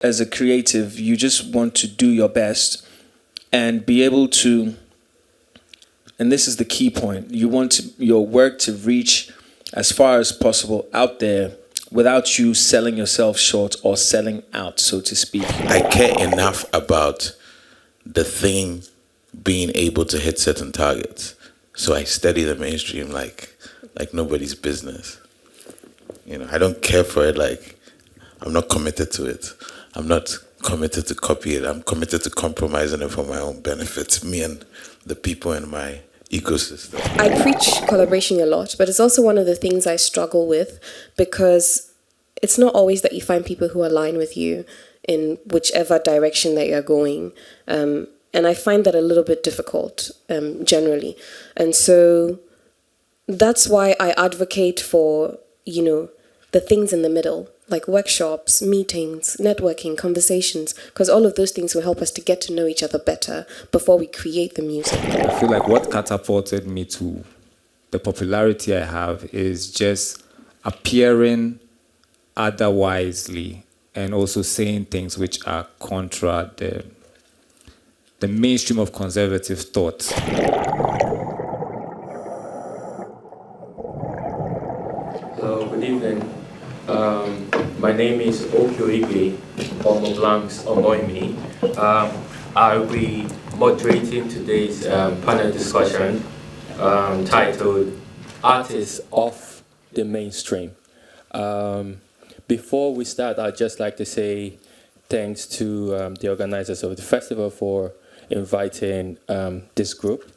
as a creative, you just want to do your best and be able to, and this is the key point, you want your work to reach as far as possible out there without you selling yourself short or selling out, so to speak. I care enough about the thing being able to hit certain targets. So I study the mainstream like nobody's business. You know, I don't care for it, like I'm not committed to it. I'm not committed to copy it. I'm committed to compromising it for my own benefit, me and the people in my ecosystem. I preach collaboration a lot, but it's also one of the things I struggle with, because it's not always that you find people who align with you in whichever direction that you're going. And I find that a little bit difficult, generally. And so that's why I advocate for, you know, the things in the middle, like workshops, meetings, networking, conversations, because all of those things will help us to get to know each other better before we create the music. I feel like what catapulted me to the popularity I have is just appearing otherwisely and also saying things which are contra the mainstream of conservative thought. Hello, good evening. My name is Okhiogbe Omonblanks Omonhinmin. I'll be moderating today's panel discussion titled Artists of the Mainstream. Before we start, I'd just like to say thanks to the organizers of the festival for inviting this group.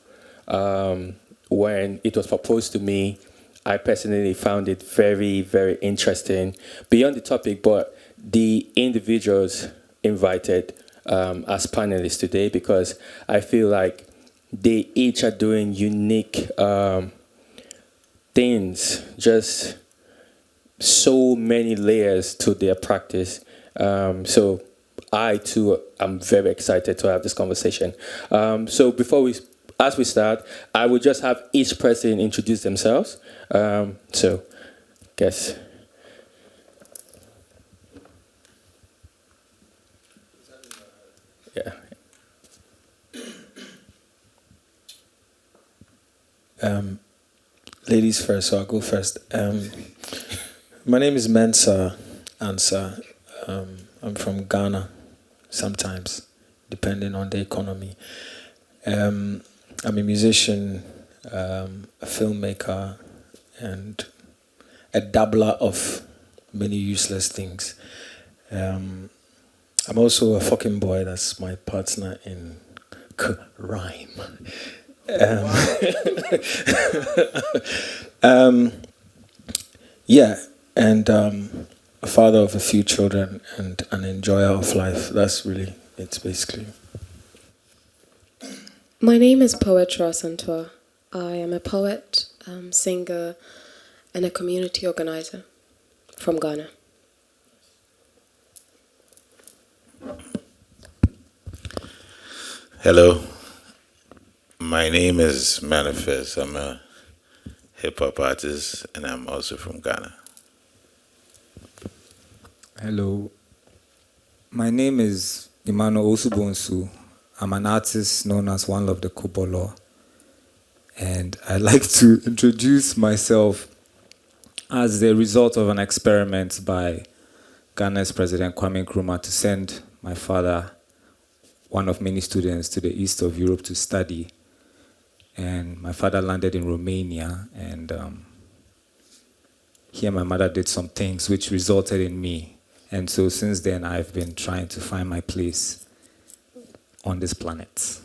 When it was proposed to me, I personally found it very, very interesting. Beyond the topic, but the individuals invited as panelists today, because I feel like they each are doing unique things, just so many layers to their practice. So I too am very excited to have this conversation. So as we start, I will just have each person introduce themselves. So, guess. Yeah. Ladies first, so I'll go first. My name is Mensa Ansa. I'm from Ghana, sometimes, depending on the economy. I'm a musician, a filmmaker, and a dabbler of many useless things. I'm also a fucking boy. That's my partner in rhyme. Yeah, and a father of a few children and an enjoyer of life. That's really it, basically. My name is Poetra Asantewa. I am a poet, singer, and a community organizer from Ghana. Hello, my name is M.anifest. I'm a hip-hop artist and I'm also from Ghana. Hello, my name is Emmanuel Osubonsu. I'm an artist known as One Love the Kobolo. And I'd like to introduce myself as the result of an experiment by Ghana's President Kwame Nkrumah to send my father, one of many students, to the east of Europe to study. And my father landed in Romania, and here my mother did some things which resulted in me. And so since then, I've been trying to find my place on this planet.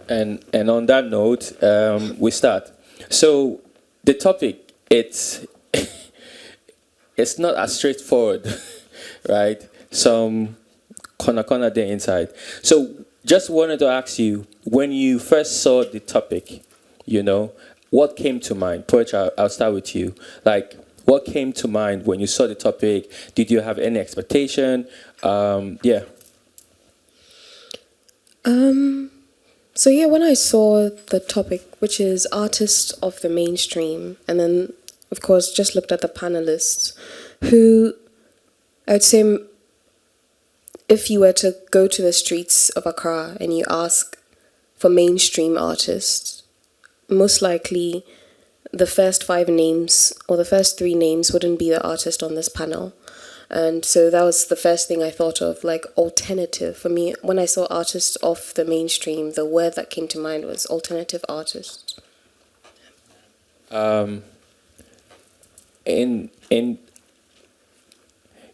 And on that note, we start. So the topic, it's not as straightforward, right? Some corner there inside. So just wanted to ask you, when you first saw the topic, you know, what came to mind? Poetra, I'll start with you. Like, what came to mind when you saw the topic? Did you have any expectation? Yeah. So yeah, when I saw the topic, which is artists of the mainstream, and then, of course, just looked at the panelists, who I would say if you were to go to the streets of Accra and you ask for mainstream artists, most likely the first 5 names or the first 3 names wouldn't be the artist on this panel. And so that was the first thing I thought of, like alternative. For me, when I saw artists off the mainstream, the word that came to mind was alternative artists.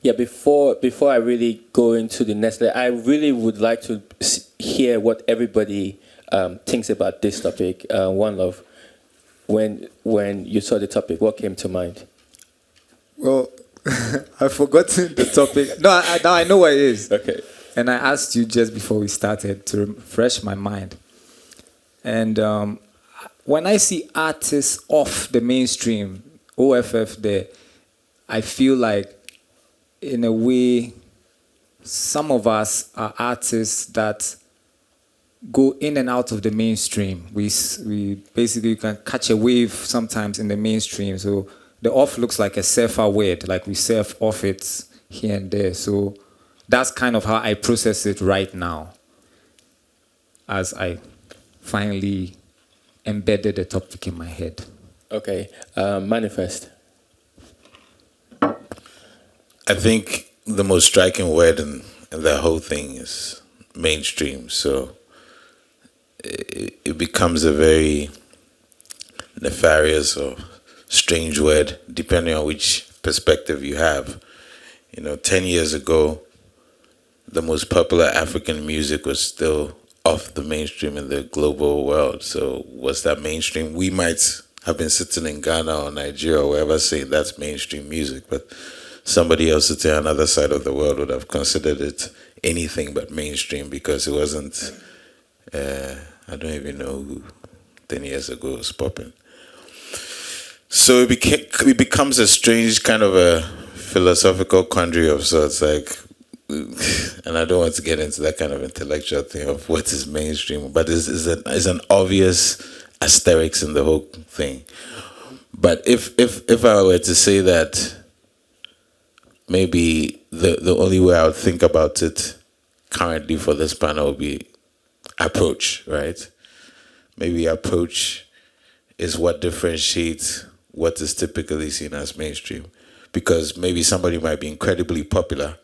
Before I really go into the next layer, I really would like to hear what everybody thinks about this topic. One Love, when you saw the topic, what came to mind? Well, I've forgotten the topic. No, now I know what it is. Okay. And I asked you just before we started to refresh my mind. And when I see artists off the mainstream, OFF there, I feel like, in a way, some of us are artists that go in and out of the mainstream. We basically can catch a wave sometimes in the mainstream. So the off looks like a surfer word, like we surf off it here and there. So that's kind of how I process it right now, as I finally embedded the topic in my head. Okay, Manifest. I think the most striking word in that whole thing is mainstream. So it becomes a very nefarious or strange word, depending on which perspective you have. 10 years ago, the most popular African music was still off the mainstream in the global world. So what's that mainstream? We might have been sitting in Ghana or Nigeria or wherever saying that's mainstream music, but somebody else sitting on the other side of the world would have considered it anything but mainstream because it wasn't, I don't even know who 10 years ago was popping. So it becomes a strange kind of a philosophical quandary of sorts, like, and I don't want to get into that kind of intellectual thing of what is mainstream, but it's an obvious asterisk in the whole thing. But if I were to say that, maybe the only way I would think about it currently for this panel would be approach, right? Maybe approach is what differentiates what is typically seen as mainstream. Because maybe somebody might be incredibly popular,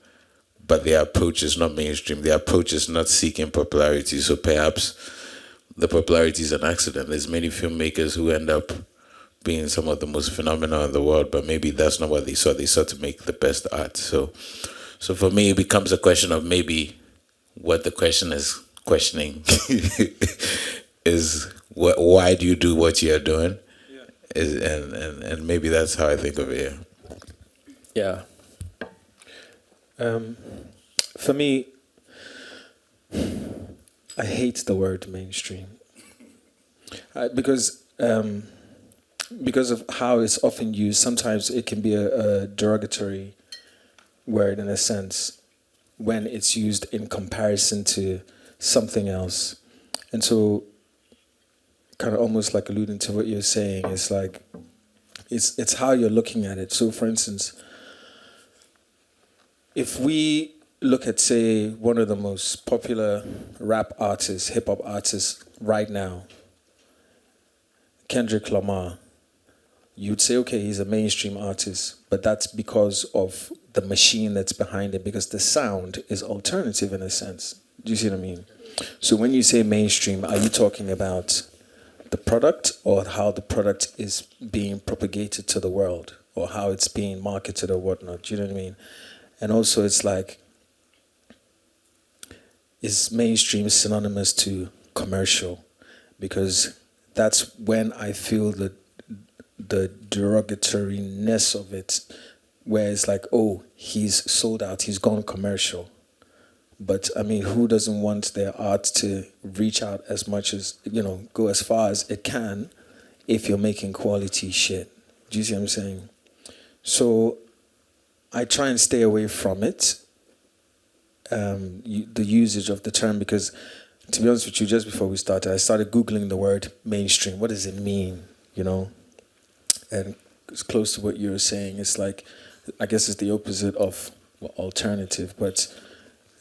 but their approach is not mainstream. Their approach is not seeking popularity. So perhaps the popularity is an accident. There's many filmmakers who end up being some of the most phenomenal in the world, but maybe that's not what they saw. They sought to make the best art. So for me, it becomes a question of maybe what the question is questioning is why do you do what you're doing? Yeah. And maybe that's how I think of it. Yeah. For me, I hate the word mainstream because of how it's often used. Sometimes it can be a derogatory word in a sense when it's used in comparison to something else. And so, kind of almost like alluding to what you're saying, it's like, it's how you're looking at it. So for instance, if we look at, say, one of the most popular rap artists, hip-hop artists right now, Kendrick Lamar, you'd say, okay, he's a mainstream artist, but that's because of the machine that's behind it, because the sound is alternative in a sense. Do you see what I mean? So when you say mainstream, are you talking about the product or how the product is being propagated to the world or how it's being marketed or whatnot? Do you know what I mean? And also it's like, is mainstream synonymous to commercial? Because that's when I feel the derogatoriness of it, where it's like, oh, he's sold out, he's gone commercial. But I mean, who doesn't want their art to reach out as much as, go as far as it can if you're making quality shit? Do you see what I'm saying? So I try and stay away from it, the usage of the term, because to be honest with you, just before we started, I started Googling the word mainstream. What does it mean, And it's close to what you were saying. It's like, I guess it's the opposite of alternative, but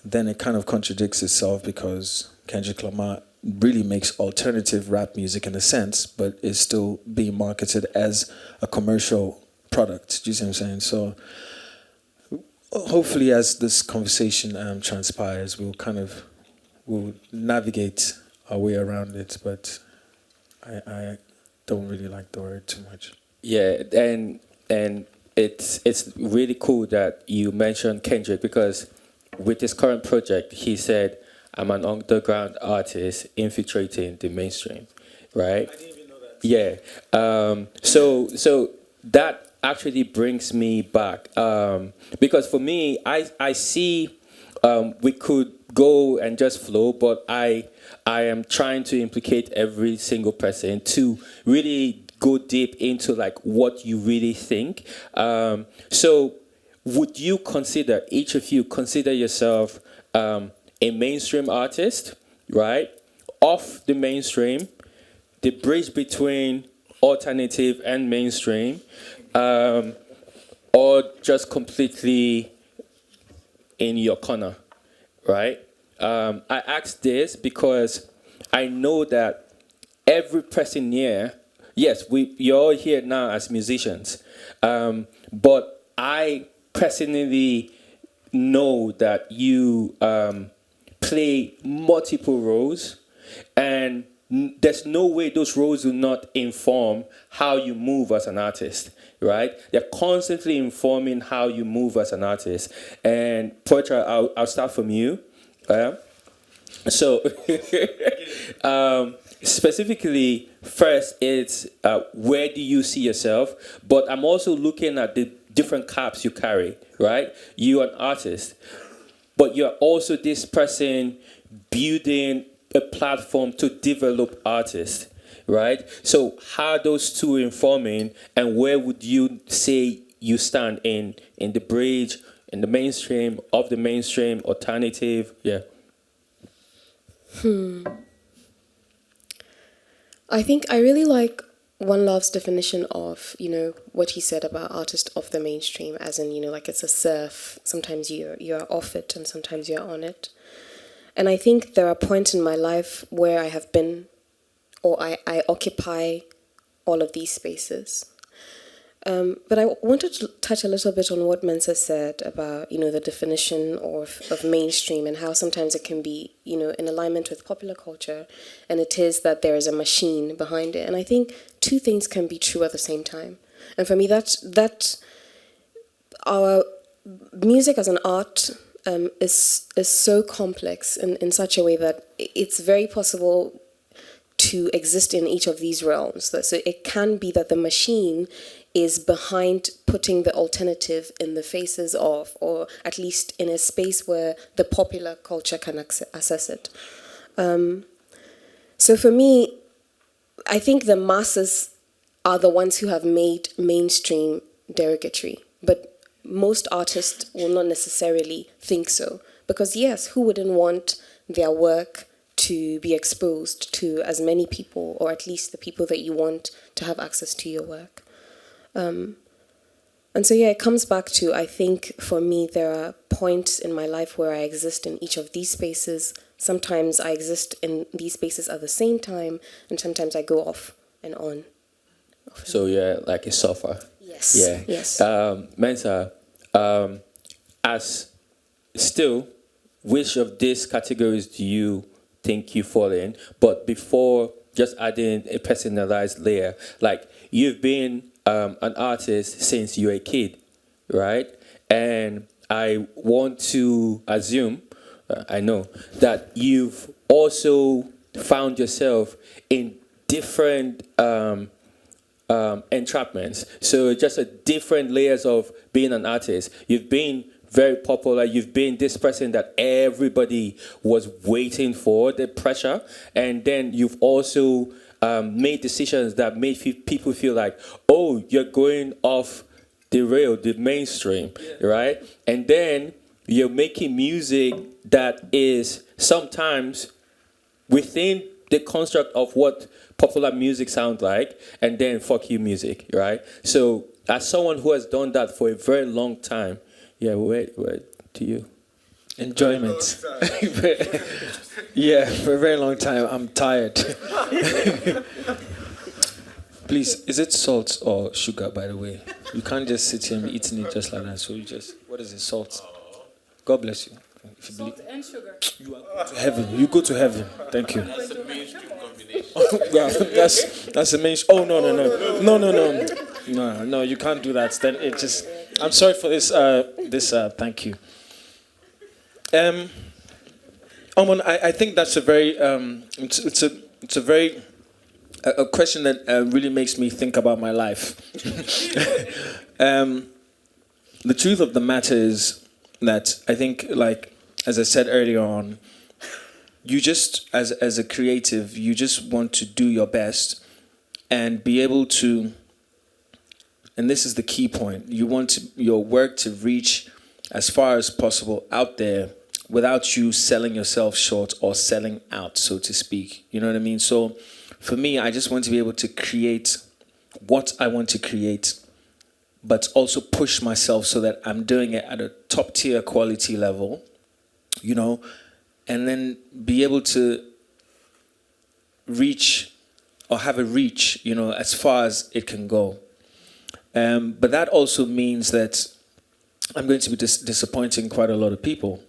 then it kind of contradicts itself because Kendrick Lamar really makes alternative rap music in a sense, but is still being marketed as a commercial product. Do you see what I'm saying? So hopefully as this conversation transpires, we'll navigate our way around it, but I don't really like the word too much. Yeah, and it's really cool that you mentioned Kendrick, because with his current project, he said, "I'm an underground artist infiltrating the mainstream," right? I didn't even know that. Yeah. So that actually brings me back, because for me, I see we could go and just flow, but I am trying to implicate every single person to really go deep into like what you really think. So would you consider, each of you consider yourself a mainstream artist, right? Off the mainstream, the bridge between alternative and mainstream, or just completely in your corner, right? I ask this because I know that every person here, yes, you're all here now as musicians, but I personally know that you play multiple roles, and there's no way those roles will not inform how you move as an artist, right? They're constantly informing how you move as an artist. And Poetra, I'll start from you. So specifically, first, it's where do you see yourself? But I'm also looking at the different caps you carry, right? You're an artist, but you're also this person building a platform to develop artists, right? So how are those two informing, and where would you say you stand in the bridge, in the mainstream, of the mainstream, alternative? Yeah. I think I really like One Love's definition of, what he said about artist of the mainstream, as in, like it's a surf. Sometimes you're off it and sometimes you're on it. And I think there are points in my life where I have been, or I occupy all of these spaces. But I wanted to touch a little bit on what Mensa said about, the definition of mainstream, and how sometimes it can be, in alignment with popular culture, and it is that there is a machine behind it. And I think two things can be true at the same time. And for me, that our music as an art is so complex in such a way that it's very possible to exist in each of these realms. So it can be that the machine is behind putting the alternative in the faces of, or at least in a space where the popular culture can access it. So for me, I think the masses are the ones who have made mainstream derogatory, but most artists will not necessarily think so. Because yes, who wouldn't want their work to be exposed to as many people, or at least the people that you want to have access to your work? And so, it comes back to, I think, for me, there are points in my life where I exist in each of these spaces. Sometimes I exist in these spaces at the same time, and sometimes I go off and on. So you're like a surfer. Yes. Yeah. Yes. Mensa, as still, which of these categories do you think you fall in? But before just adding a personalized layer, like you've been an artist since you were a kid, right? And I want to assume, I know, that you've also found yourself in different entrapments. So just a different layers of being an artist. You've been very popular. You've been this person that everybody was waiting for, the pressure. And then you've also made decisions that made people feel like, oh, you're going off the rail, the mainstream, right? And then you're making music that is sometimes within the construct of what popular music sounds like, and then fuck you music, right? So as someone who has done that for a very long time, Yeah, where to you? Enjoyment. Yeah, for a very long time. I'm tired. Please, is it salt or sugar, by the way? You can't just sit here and be eating it just like that. So you just, what is it, salt? God bless you. If you Salt and sugar. you are going to heaven. You go to heaven. Thank you. That's a mainstream combination. Yeah, that's a main. Oh no! You can't do that. Then it just. I'm sorry for this. Thank you. Omon, I think that's a very. It's a very. A question that really makes me think about my life. The truth of the matter is that I think, like, as I said earlier on, you just, as a creative, you just want to do your best and be able to, and this is the key point, you want your work to reach as far as possible out there without you selling yourself short or selling out, so to speak. You know what I mean? So for me, I just want to be able to create what I want to create, but also push myself so that I'm doing it at a top tier quality level, you know, and then be able to reach or have a reach, you know, as far as it can go. But that also means that I'm going to be disappointing quite a lot of people.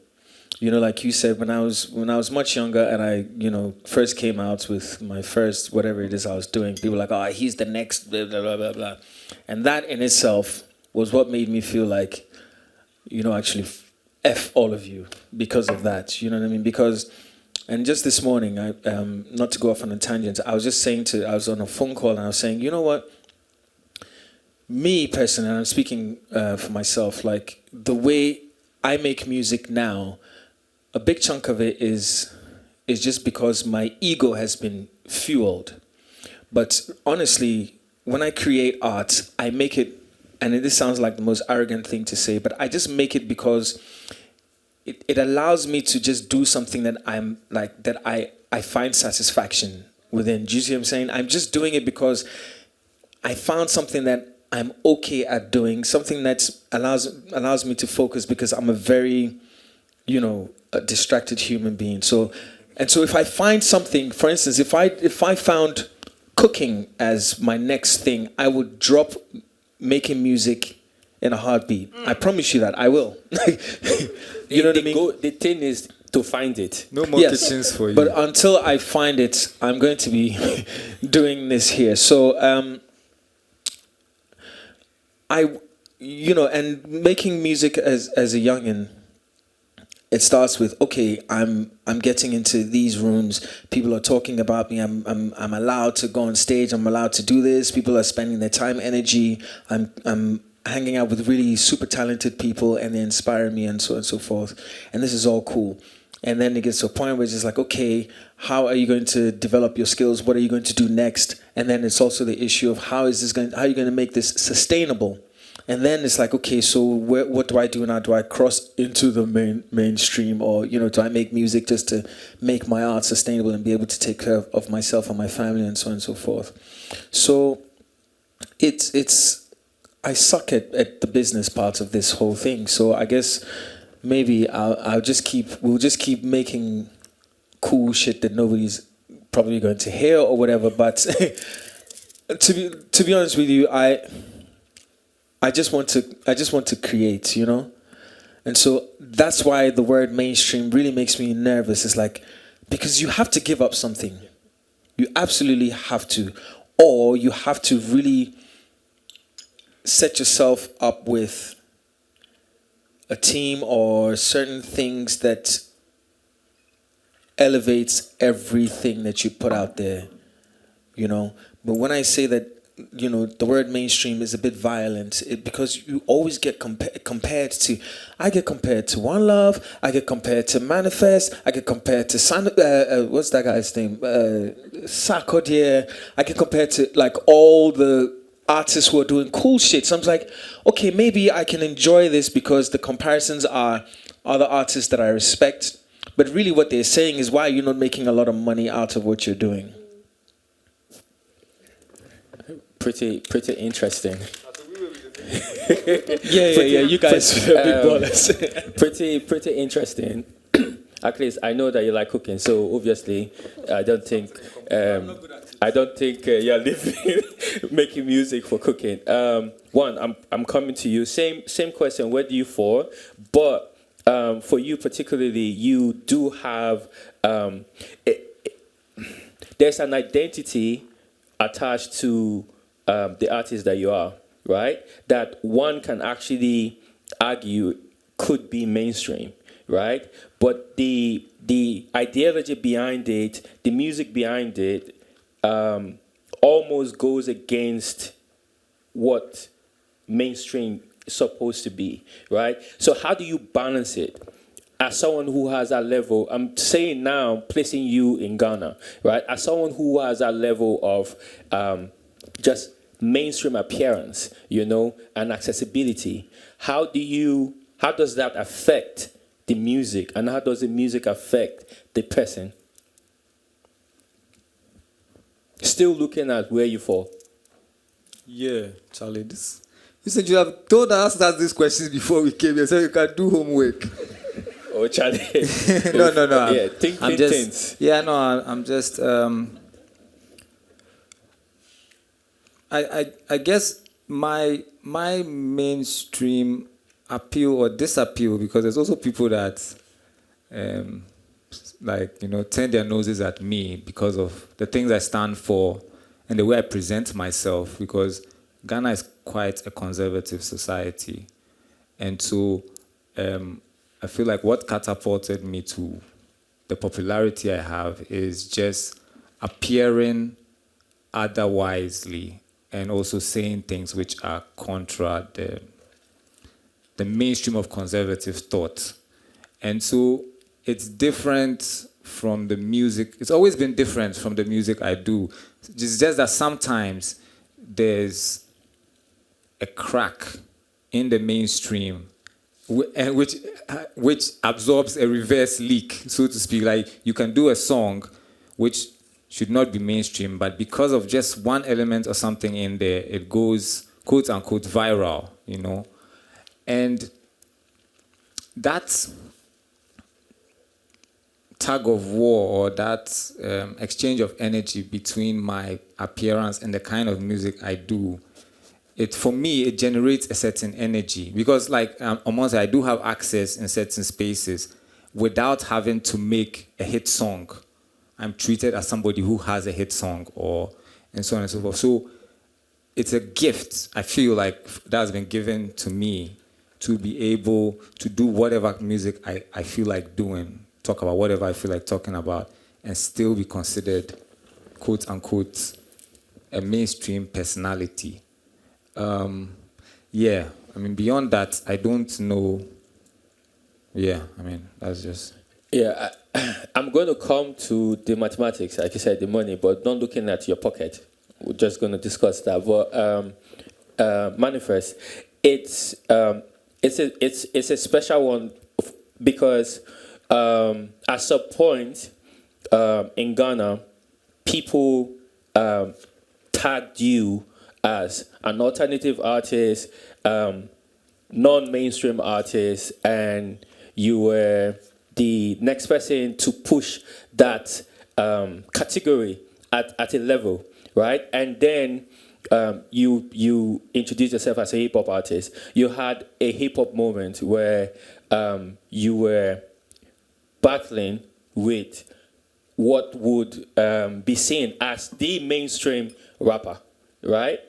You know, like you said, when I was much younger and I, you know, first came out with my first whatever it is I was doing, people were like, oh, he's the next blah, blah, blah, blah, blah. And that in itself was what made me feel like, you know, actually F all of you because of that. You know what I mean? Because, and just this morning, I not to go off on a tangent, I was on a phone call and I was saying, you know what? Me personally, and I'm speaking for myself, like the way I make music now, a big chunk of it is just because my ego has been fueled. But honestly, when I create art, I make it, and this sounds like the most arrogant thing to say, but I just make it because it allows me to just do something that I find satisfaction within. Do you see what I'm saying? I'm just doing it because I found something that I'm okay at doing, something that allows me to focus because I'm a very, you know, a distracted human being. So if I find something, for instance, if I found cooking as my next thing, I would drop making music in a heartbeat. I promise you that I will. You know what I mean? The thing is to find it. No more kitchens for you. But until I find it, I'm going to be doing this here. So and making music as a youngin', it starts with, okay, I'm getting into these rooms. People are talking about me. I'm allowed to go on stage. I'm allowed to do this. People are spending their time, energy. I'm hanging out with really super talented people, and they inspire me, and so on and so forth. And this is all cool. And then it gets to a point where it's just like, okay, how are you going to develop your skills? What are you going to do next? And then it's also the issue of how are you going to make this sustainable? And then it's like, okay, so what do I do now? Do I cross into the mainstream, or, you know, do I make music just to make my art sustainable and be able to take care of myself and my family and so on and so forth? So I suck at the business part of this whole thing. So I guess maybe we'll just keep making cool shit that nobody's probably going to hear or whatever. But to be honest with you, I just want to create, you know? And so that's why the word mainstream really makes me nervous. It's like, because you have to give up something. You absolutely have to. Or you have to really set yourself up with a team or certain things that elevates everything that you put out there, you know? But when I say that, you know, the word mainstream is a bit violent, because you always get compared to. I get compared to One Love. I get compared to Manifest. I get compared to what's that guy's name? Sarkodie. I get compared to like all the artists who are doing cool shit. So I'm like, okay, maybe I can enjoy this because the comparisons are other artists that I respect. But really, what they're saying is, why are you not making a lot of money out of what you're doing? Pretty interesting. Yeah. You guys are big ballers. Pretty interesting. At least I know that you like cooking, so obviously I don't think you're living making music for cooking. One, I'm coming to you. Same question. Where do you fall? But for you particularly, you do have there's an identity attached to the artist that you are, right? That one can actually argue could be mainstream, right? But the ideology behind it, the music behind it, almost goes against what mainstream is supposed to be, right? So how do you balance it? As someone who has that level, I'm saying now, placing you in Ghana, right? As someone who has that level of just mainstream appearance, and accessibility, how does that affect the music, and how does the music affect the person? Still looking at where you fall. Yeah, Charlie, you said you have told us these questions before we came here, so you can do homework. Oh, Charlie. No. Yeah, think things. Yeah, no, I'm just. I guess my mainstream appeal or disappeal, because there's also people that turn their noses at me because of the things I stand for and the way I present myself, because Ghana is quite a conservative society. And so I feel like what catapulted me to the popularity I have is just appearing otherwisely and also saying things which are contra the mainstream of conservative thought. And so it's different from the music. It's always been different from the music I do. It's just that sometimes there's a crack in the mainstream which absorbs a reverse leak, so to speak. Like, you can do a song which should not be mainstream, but because of just one element or something in there, it goes, quote unquote, viral, And that tug of war, or that exchange of energy between my appearance and the kind of music I do, for me, it generates a certain energy. Because, like Omonse, I do have access in certain spaces without having to make a hit song. I'm treated as somebody who has a hit song, and so on and so forth. So it's a gift, I feel like, that has been given to me to be able to do whatever music I feel like doing, talk about whatever I feel like talking about, and still be considered, quote unquote, a mainstream personality. Beyond that, I don't know. That's just... Yeah, I'm going to come to the mathematics, like you said, the money, but not looking at your pocket. We're just going to discuss that. But Manifest, it's a special one because at some point in Ghana, people tagged you as an alternative artist, non-mainstream artist, and you were the next person to push that category at a level, right? And then you introduced yourself as a hip-hop artist. You had a hip-hop moment where you were battling with what would be seen as the mainstream rapper, right?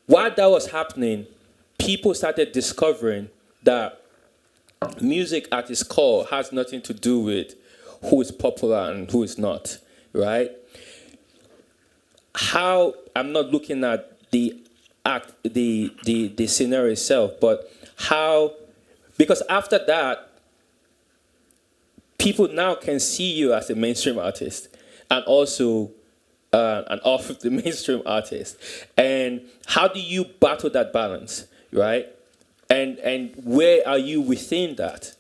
While that was happening, people started discovering that music at its core has nothing to do with who is popular and who is not, right? How, I'm not looking at the scenario itself, but how, because after that, people now can see you as a mainstream artist and also an off the mainstream artist. And how do you battle that balance, right? And where are you within that?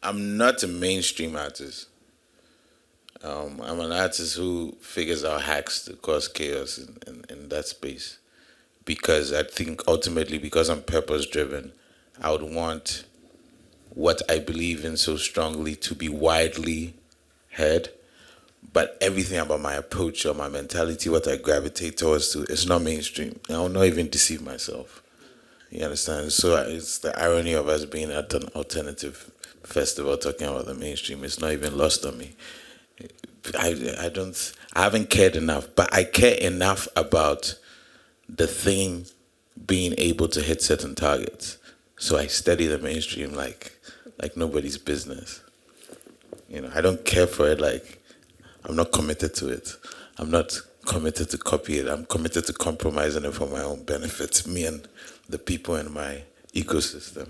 I'm not a mainstream artist. I'm an artist who figures out hacks to cause chaos in that space, because I think ultimately, because I'm purpose driven, I would want what I believe in so strongly to be widely heard, but everything about my approach or my mentality, what I gravitate towards, is not mainstream. I will not even deceive myself. You understand? So it's the irony of us being at an alternative festival talking about the mainstream. It's not even lost on me. I haven't cared enough, but I care enough about the thing being able to hit certain targets. So I study the mainstream like nobody's business. You know, I don't care for it. Like, I'm not committed to it. I'm not committed to copy it. I'm committed to compromising it for my own benefit, me and the people in my ecosystem.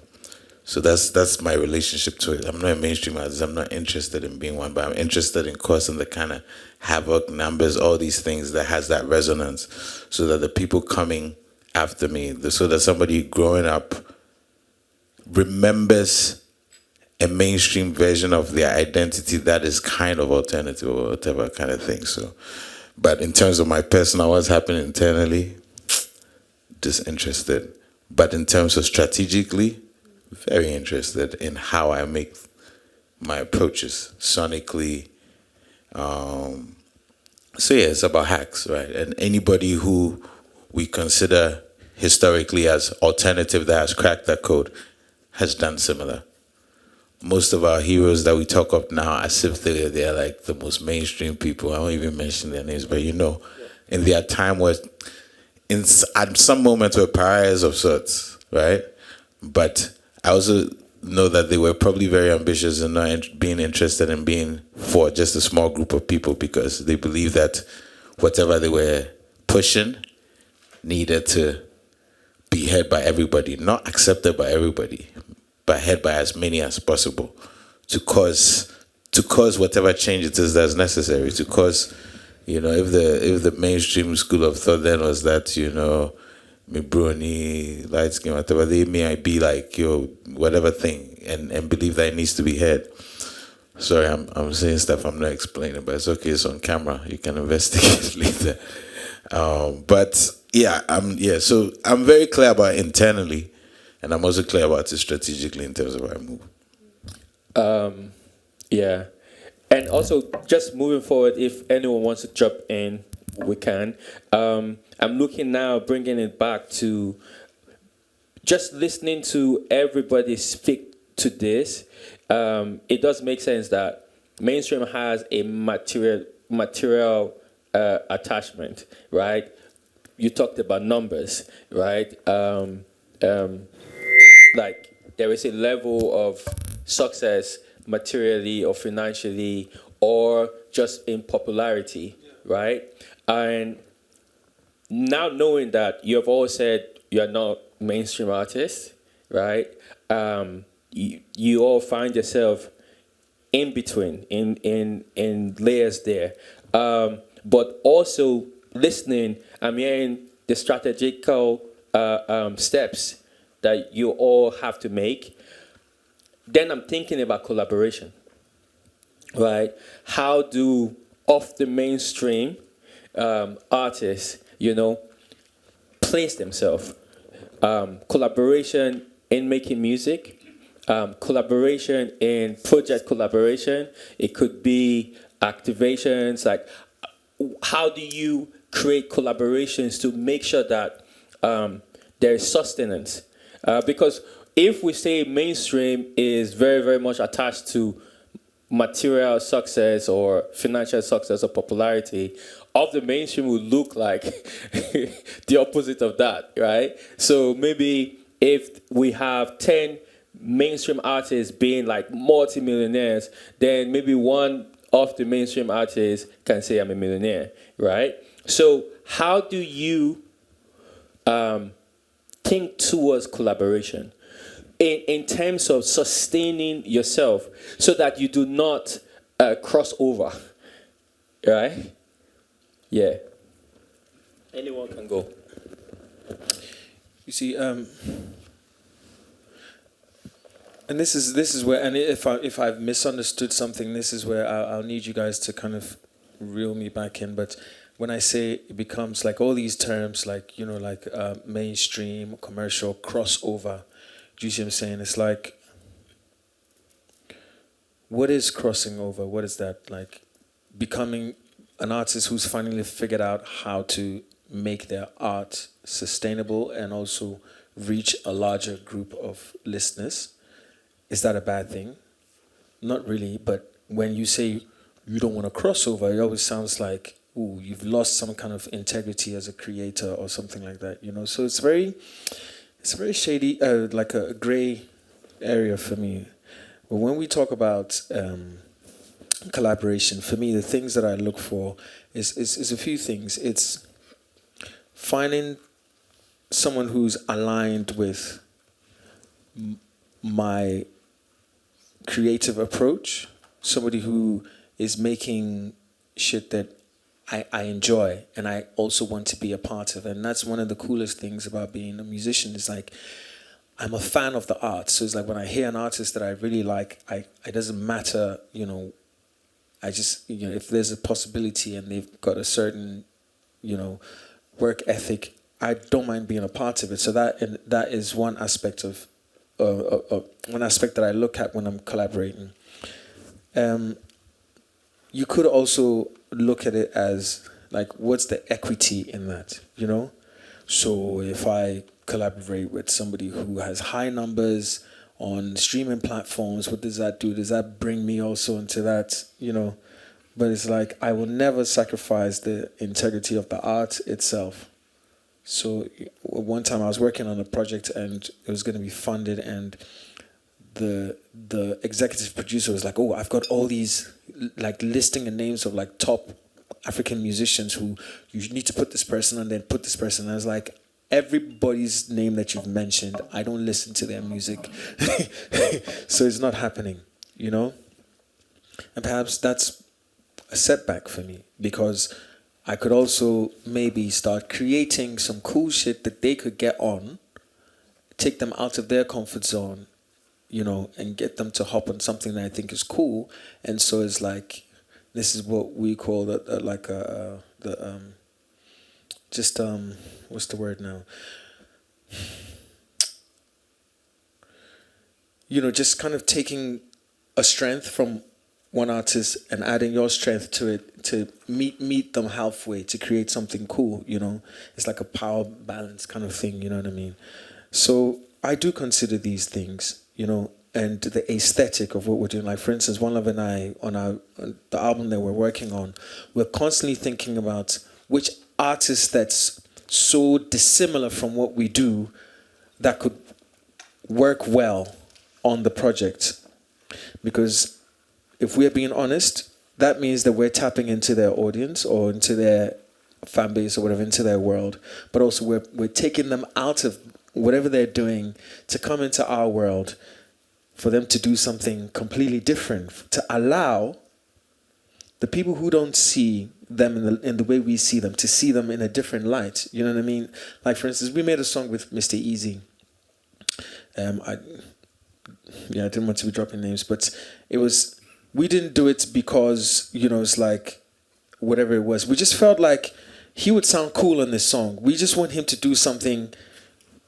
So that's my relationship to it. I'm not a mainstream artist. I'm not interested in being one, but I'm interested in causing the kind of havoc, numbers, all these things that has that resonance, so that the people coming after me, so that somebody growing up remembers a mainstream version of their identity that is kind of alternative or whatever kind of thing. So, but in terms of my personal, what's happening internally, disinterested. But in terms of strategically, very interested in how I make my approaches sonically. So yeah, it's about hacks, right? And anybody who we consider historically as alternative that has cracked that code has done similar. Most of our heroes that we talk of now, as if they're like the most mainstream people. I won't even mention their names, but you know, in their time was, at some moments were pariahs of sorts, right? But I also know that they were probably very ambitious and not being interested in being for just a small group of people, because they believed that whatever they were pushing needed to be heard by everybody, not accepted by everybody, but heard by as many as possible, to cause whatever change it is that's necessary. To cause, you know, if the mainstream school of thought then was that, you know, me brony, light skin, whatever, they may be like, yo, whatever thing, and believe that it needs to be heard. Sorry, I'm saying stuff I'm not explaining, but it's okay, it's on camera. You can investigate later. But yeah, so I'm very clear about it internally, and I'm also clear about it strategically in terms of how I move. Yeah. And also, just moving forward, if anyone wants to drop in, we can. I'm looking now, bringing it back to just listening to everybody speak to this. It does make sense that mainstream has a material attachment, right? You talked about numbers, right? Like there is a level of success materially or financially or just in popularity, right? And now knowing that you have all said you're not mainstream artists, right? You all find yourself in between, in layers there. But also listening, I'm hearing the strategical steps that you all have to make. Then I'm thinking about collaboration, right? How do off the mainstream artists, you know, place themselves? Collaboration in making music, collaboration in project collaboration. It could be activations. Like, how do you create collaborations to make sure that there is sustenance? Because if we say mainstream is very, very much attached to material success or financial success or popularity, of the mainstream would look like the opposite of that, right? So maybe if we have 10 mainstream artists being like multimillionaires, then maybe one of the mainstream artists can say I'm a millionaire, right? So how do you think towards collaboration in terms of sustaining yourself so that you do not cross over, right? Yeah. Anyone can go. You see, And this is where, and if I've misunderstood something, this is where I'll need you guys to kind of reel me back in. But when I say it becomes like all these terms, like, you know, like mainstream, commercial, crossover, do you see what I'm saying? It's like, what is crossing over? What is that? Like becoming an artist who's finally figured out how to make their art sustainable and also reach a larger group of listeners. Is that a bad thing? Not really, but when you say you don't want to cross over, it always sounds like, ooh, you've lost some kind of integrity as a creator or something like that, you know? So it's very shady, like a gray area for me. But when we talk about collaboration, for me, the things that I look for is a few things. It's finding someone who's aligned with my creative approach, somebody who is making shit that I enjoy and I also want to be a part of. And that's one of the coolest things about being a musician is like, I'm a fan of the art. So it's like when I hear an artist that I really like, it doesn't matter, you know, I just, you know, if there's a possibility and they've got a certain, you know, work ethic, I don't mind being a part of it. So that is one aspect of one aspect that I look at when I'm collaborating. You could also look at it as like, what's the equity in that, you know? So if I collaborate with somebody who has high numbers on streaming platforms, what does that do? Does that bring me also into that, you know? But it's like, I will never sacrifice the integrity of the art itself. So one time I was working on a project and it was going to be funded, and the executive producer was like, oh, I've got all these, like listing the names of like top African musicians who you need to put this person and then put this person. And I was like, everybody's name that you've mentioned, I don't listen to their music. So it's not happening, you know? And perhaps that's a setback for me, because I could also maybe start creating some cool shit that they could get on, take them out of their comfort zone, you know, and get them to hop on something that I think is cool. And so it's like, this is what we call what's the word now? You know, just kind of taking a strength from one artist and adding your strength to it to meet them halfway to create something cool, you know. It's like a power balance kind of thing, you know what I mean? So I do consider these things, you know, and the aesthetic of what we're doing. Like, for instance, One Love and I, on the album that we're working on, we're constantly thinking about which artist that's so dissimilar from what we do that could work well on the project. Because if we're being honest, that means that we're tapping into their audience or into their fan base or whatever, into their world. But also we're taking them out of whatever they're doing to come into our world, for them to do something completely different, to allow the people who don't see them in the way we see them, to see them in a different light. You know what I mean? Like, for instance, we made a song with Mr. Easy. I didn't want to be dropping names, but we didn't do it because, you know, it's like, whatever it was. We just felt like he would sound cool on this song. We just want him to do something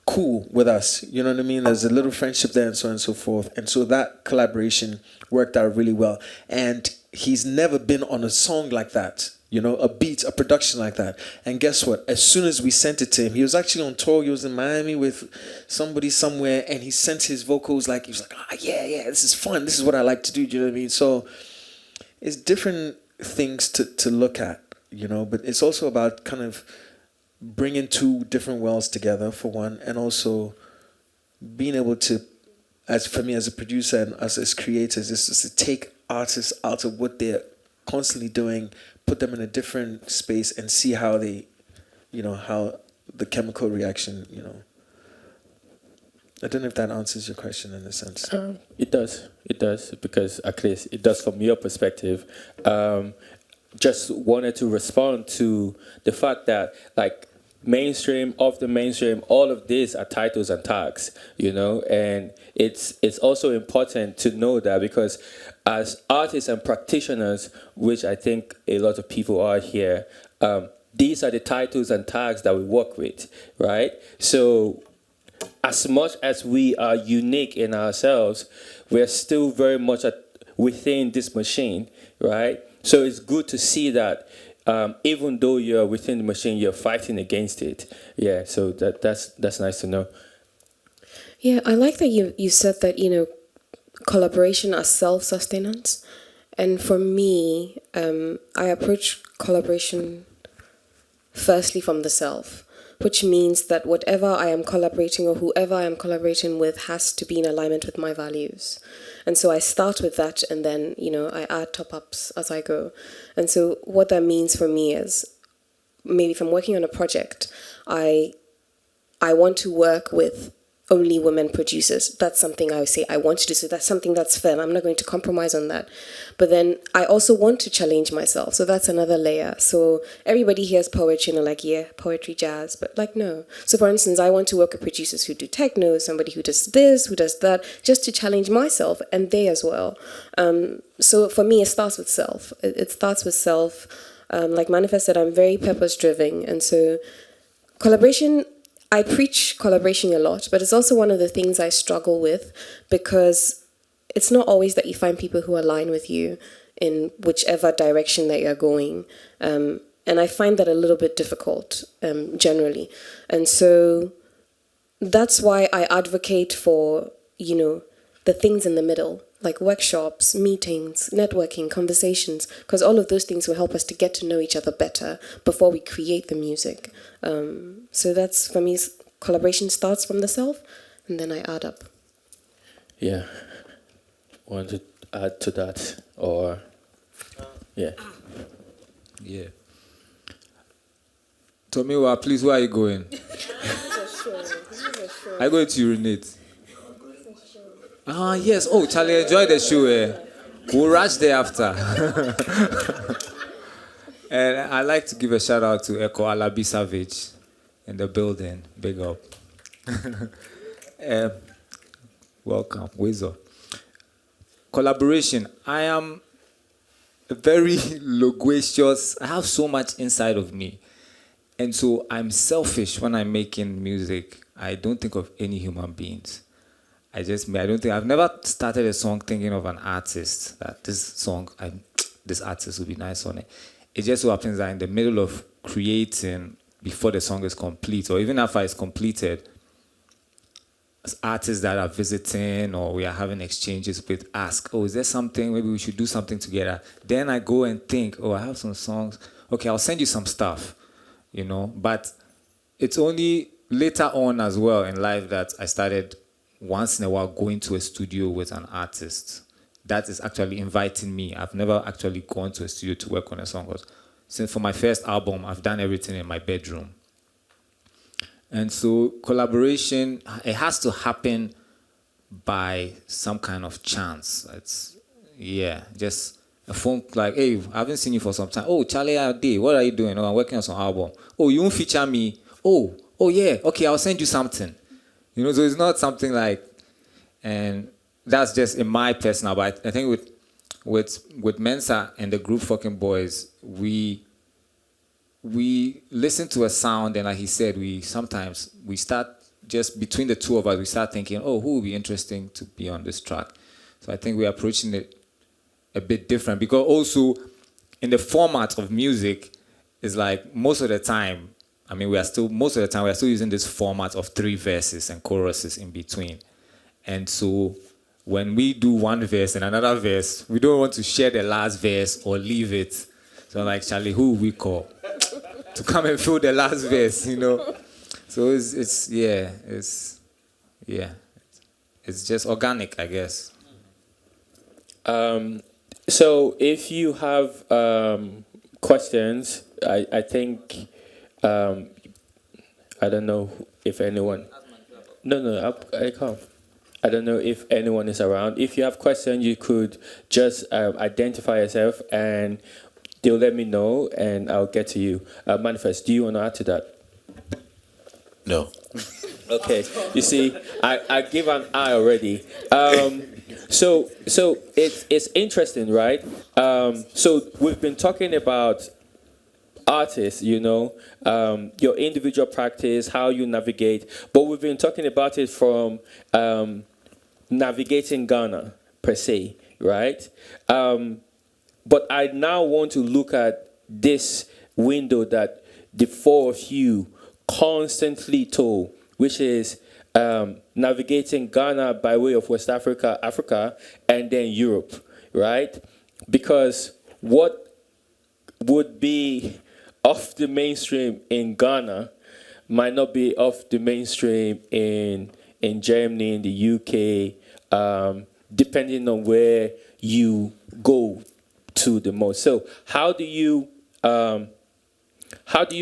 cool with us. You know what I mean? There's a little friendship there and so on and so forth. And so that collaboration worked out really well. And he's never been on a song like that, you know, a beat, a production like that. And guess what? As soon as we sent it to him, he was actually on tour. He was in Miami with somebody somewhere, and he sent his vocals like, he was like, yeah, this is fun. This is what I like to do. Do you know what I mean? So it's different things to look at, you know, but it's also about kind of bringing two different worlds together, for one, and also being able to, as for me as a producer and us as creators, is just to take artists out of what they're constantly doing, put them in a different space, and see how they, you know, how the chemical reaction, you know. I don't know if that answers your question in a sense. It does, because at least it does from your perspective. Just wanted to respond to the fact that, like, mainstream, off the mainstream, all of these are titles and tags, and it's also important to know that, because as artists and practitioners, which I think a lot of people are here, these are the titles and tags that we work with, right? So as much as we are unique in ourselves, we're still very much within this machine, right? So it's good to see that even though you're within the machine, you're fighting against it. Yeah, so that's nice to know. Yeah, I like that you said that, collaboration as self-sustenance. And for me, I approach collaboration firstly from the self, which means that whatever I am collaborating or whoever I am collaborating with has to be in alignment with my values. And so I start with that, and then, I add top-ups as I go. And so what that means for me is, maybe if I'm working on a project, I want to work with only women producers. That's something I would say I want to do. So that's something that's firm. I'm not going to compromise on that. But then I also want to challenge myself. So that's another layer. So everybody hears poetry and like, yeah, poetry, jazz, but like, no. So for instance, I want to work with producers who do techno, somebody who does this, who does that, just to challenge myself and they as well. So for me, it starts with self. It starts with self. Like Manifest said, I'm very purpose-driven. And so collaboration, I preach collaboration a lot, but it's also one of the things I struggle with, because it's not always that you find people who align with you in whichever direction that you're going. And I find that a little bit difficult, generally. And so that's why I advocate for, the things in the middle, like workshops, meetings, networking, conversations, because all of those things will help us to get to know each other better before we create the music. So that's, for me, collaboration starts from the self, and then I add up. Yeah. Want to add to that, or yeah? Yeah. Tomiwa, please, where are you going? Are you going to urinate? Ah, yes. Oh, Charlie, enjoy the show. We'll rush there after. And I'd like to give a shout out to Echo Alabi Savage in the building. Big up. Welcome. Wezo. Collaboration. I am very loquacious. I have so much inside of me. And so I'm selfish when I'm making music. I don't think of any human beings. I've never started a song thinking of an artist, that this artist would be nice on it. It just so happens that in the middle of creating, before the song is complete, or even after it's completed, as artists that are visiting or we are having exchanges with ask, is there something, maybe we should do something together. Then I go and think, I have some songs. Okay, I'll send you some stuff, But it's only later on as well in life that I started once in a while going to a studio with an artist that is actually inviting me. I've never actually gone to a studio to work on a song. Since for my first album, I've done everything in my bedroom. And so collaboration, it has to happen by some kind of chance. Just a phone like, hey, I haven't seen you for some time. Oh, Charlie, what are you doing? I'm working on some album. Oh, you won't feature me? Oh yeah, okay, I'll send you something. So it's not something like, and that's just in my personal, but I think with Mensa and the group FOKN Bois, we listen to a sound, and like he said, we start just between the two of us, we start thinking, who would be interesting to be on this track? So I think we're approaching it a bit different, because also in the format of music is like most of the time we are still using this format of 3 verses and choruses in between. And so when we do one verse and another verse, we don't want to share the last verse or leave it. So I'm like, Charlie, who will we call to come and fill the last verse, So it's just organic, I guess. So if you have questions, I think, I don't know if anyone... No, I can't. I don't know if anyone is around. If you have questions, you could just identify yourself and they'll let me know and I'll get to you. Manifest, do you want to add to that? No. Okay, you see, I give an I already. So it's interesting, right? So we've been talking about artists, your individual practice, how you navigate, but we've been talking about it from navigating Ghana per se, right? But I now want to look at this window that the four of you constantly told, which is navigating Ghana by way of West Africa, and then Europe, right? Because what would be off the mainstream in Ghana might not be off the mainstream in Germany, in the UK, depending on where you go to the most. So how do you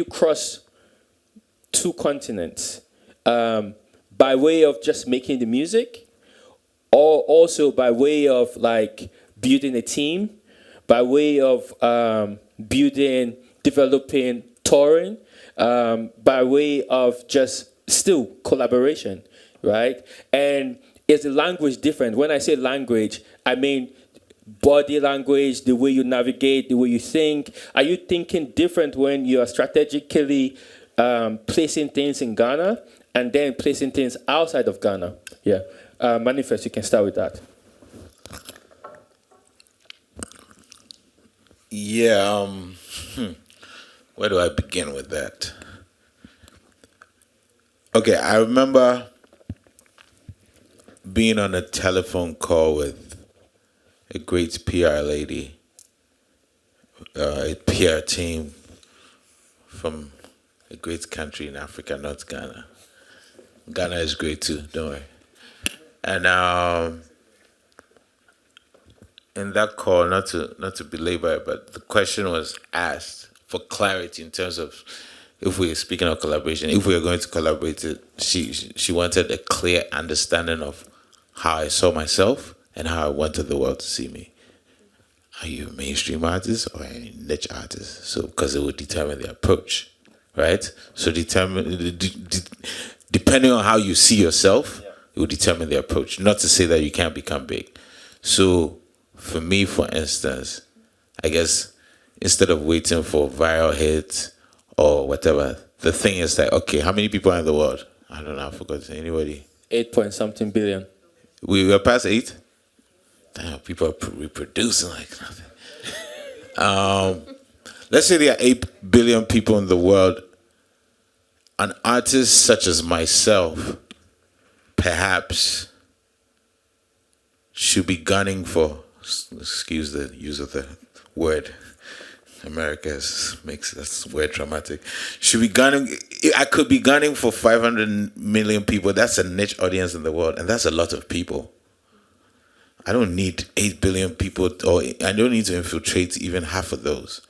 cross two continents? By way of just making the music, or also by way of like building a team, by way of developing, touring, by way of just still collaboration, right? And is the language different? When I say language, I mean body language, the way you navigate, the way you think. Are you thinking different when you are strategically placing things in Ghana and then placing things outside of Ghana? Yeah. M.anifest, you can start with that. Yeah, where do I begin with that? Okay, I remember being on a telephone call with a great PR lady, a PR team from a great country in Africa, not Ghana. Ghana is great too, don't worry. And in that call, not to belabor it, but the question was asked for clarity in terms of if we are speaking of collaboration, if we are going to collaborate, she wanted a clear understanding of how I saw myself and how I wanted the world to see me. Are you a mainstream artist or a niche artist? So, because it would determine the approach, right? So, depending on how you see yourself, it will determine the approach. Not to say that you can't become big. So, for me, for instance, I guess instead of waiting for viral hits or whatever, the thing is like, okay, how many people are in the world? I don't know, I forgot. Anybody? 8-point-something billion. We were past 8? Damn, people are reproducing like nothing. Let's say there are 8 billion people in the world. An artist such as myself perhaps should be gunning for, excuse the use of the word, America makes that word dramatic. Should be gunning, I could be gunning for 500 million people. That's a niche audience in the world, and that's a lot of people. I don't need 8 billion people, or I don't need to infiltrate even half of those.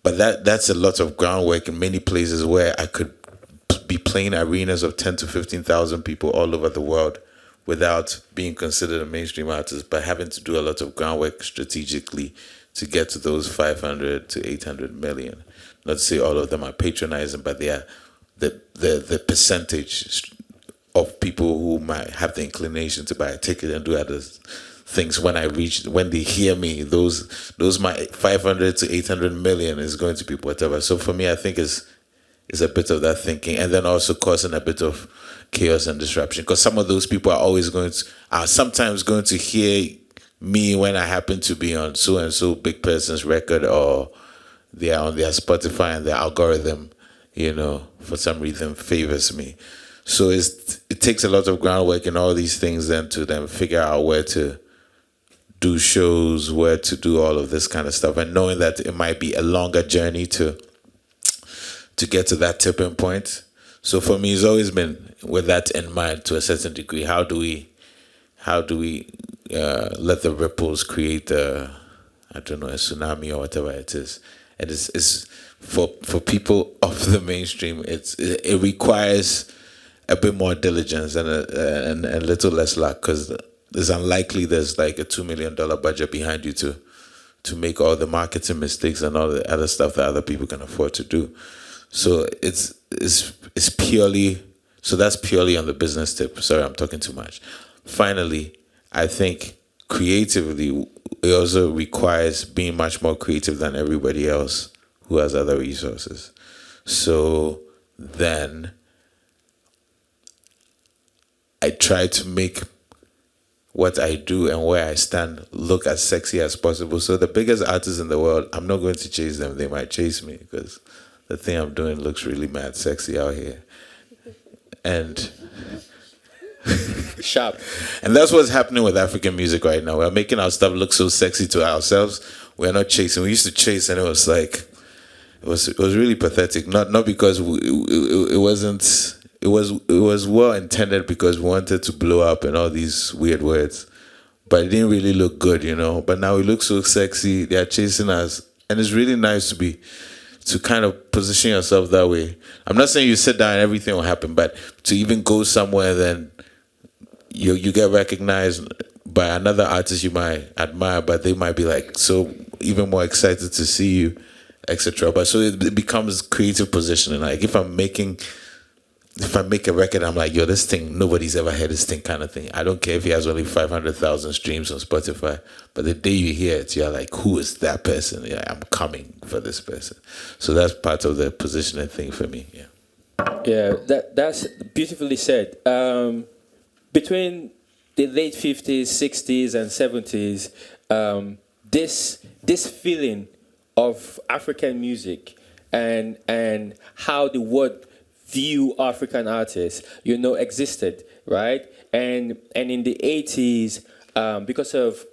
But that's a lot of groundwork in many places where I could be playing arenas of 10 to 15,000 people all over the world without being considered a mainstream artist, but having to do a lot of groundwork strategically to get to those 500 to 800 million. Not to say all of them are patronizing, but they are the percentage of people who might have the inclination to buy a ticket and do other things. When they hear me, those my 500 to 800 million is going to be whatever. So for me, I think is a bit of that thinking, and then also causing a bit of chaos and disruption, because some of those people are sometimes going to hear me when I happen to be on so and so big person's record, or they are on their Spotify and their algorithm, for some reason favors me. So it takes a lot of groundwork and all these things then to then figure out where to do shows, where to do all of this kind of stuff, and knowing that it might be a longer journey to get to that tipping point. So for me, it's always been with that in mind to a certain degree. How do we let the ripples create a tsunami or whatever it is? And it's for people of the mainstream, it requires a bit more diligence and a little less luck, because it's unlikely there's like a $2 million budget behind you to make all the marketing mistakes and all the other stuff that other people can afford to do. So it's purely So that's purely on the business tip. Sorry, I'm talking too much. Finally, I think creatively, it also requires being much more creative than everybody else who has other resources. So then I try to make what I do and where I stand look as sexy as possible. So the biggest artists in the world, I'm not going to chase them. They might chase me because the thing I'm doing looks really mad sexy out here. And Sharp. and that's what's happening with African music right now. We're making our stuff look so sexy to ourselves. We're not chasing. We used to chase, and it was like, it was really pathetic. Not because it wasn't. It was well intended because we wanted to blow up and all these weird words, but it didn't really look good, you know. But now we look so sexy. They are chasing us, and it's really nice to kind of position yourself that way. I'm not saying you sit down and everything will happen, but to even go somewhere, then you get recognized by another artist you might admire, but they might be like so even more excited to see you, etc. But so it becomes creative positioning. Like if I make a record, I'm like, yo, this thing, nobody's ever heard this thing kind of thing. I don't care if he has only 500,000 streams on Spotify, but the day you hear it, you're like, who is that person? Yeah, I'm coming for this person. So that's part of the positioning thing for me. Yeah. Yeah, that's beautifully said. Between the late 50s, 60s, and 70s, this feeling of African music and how the world view African artists, existed, right? And in the 80s, because of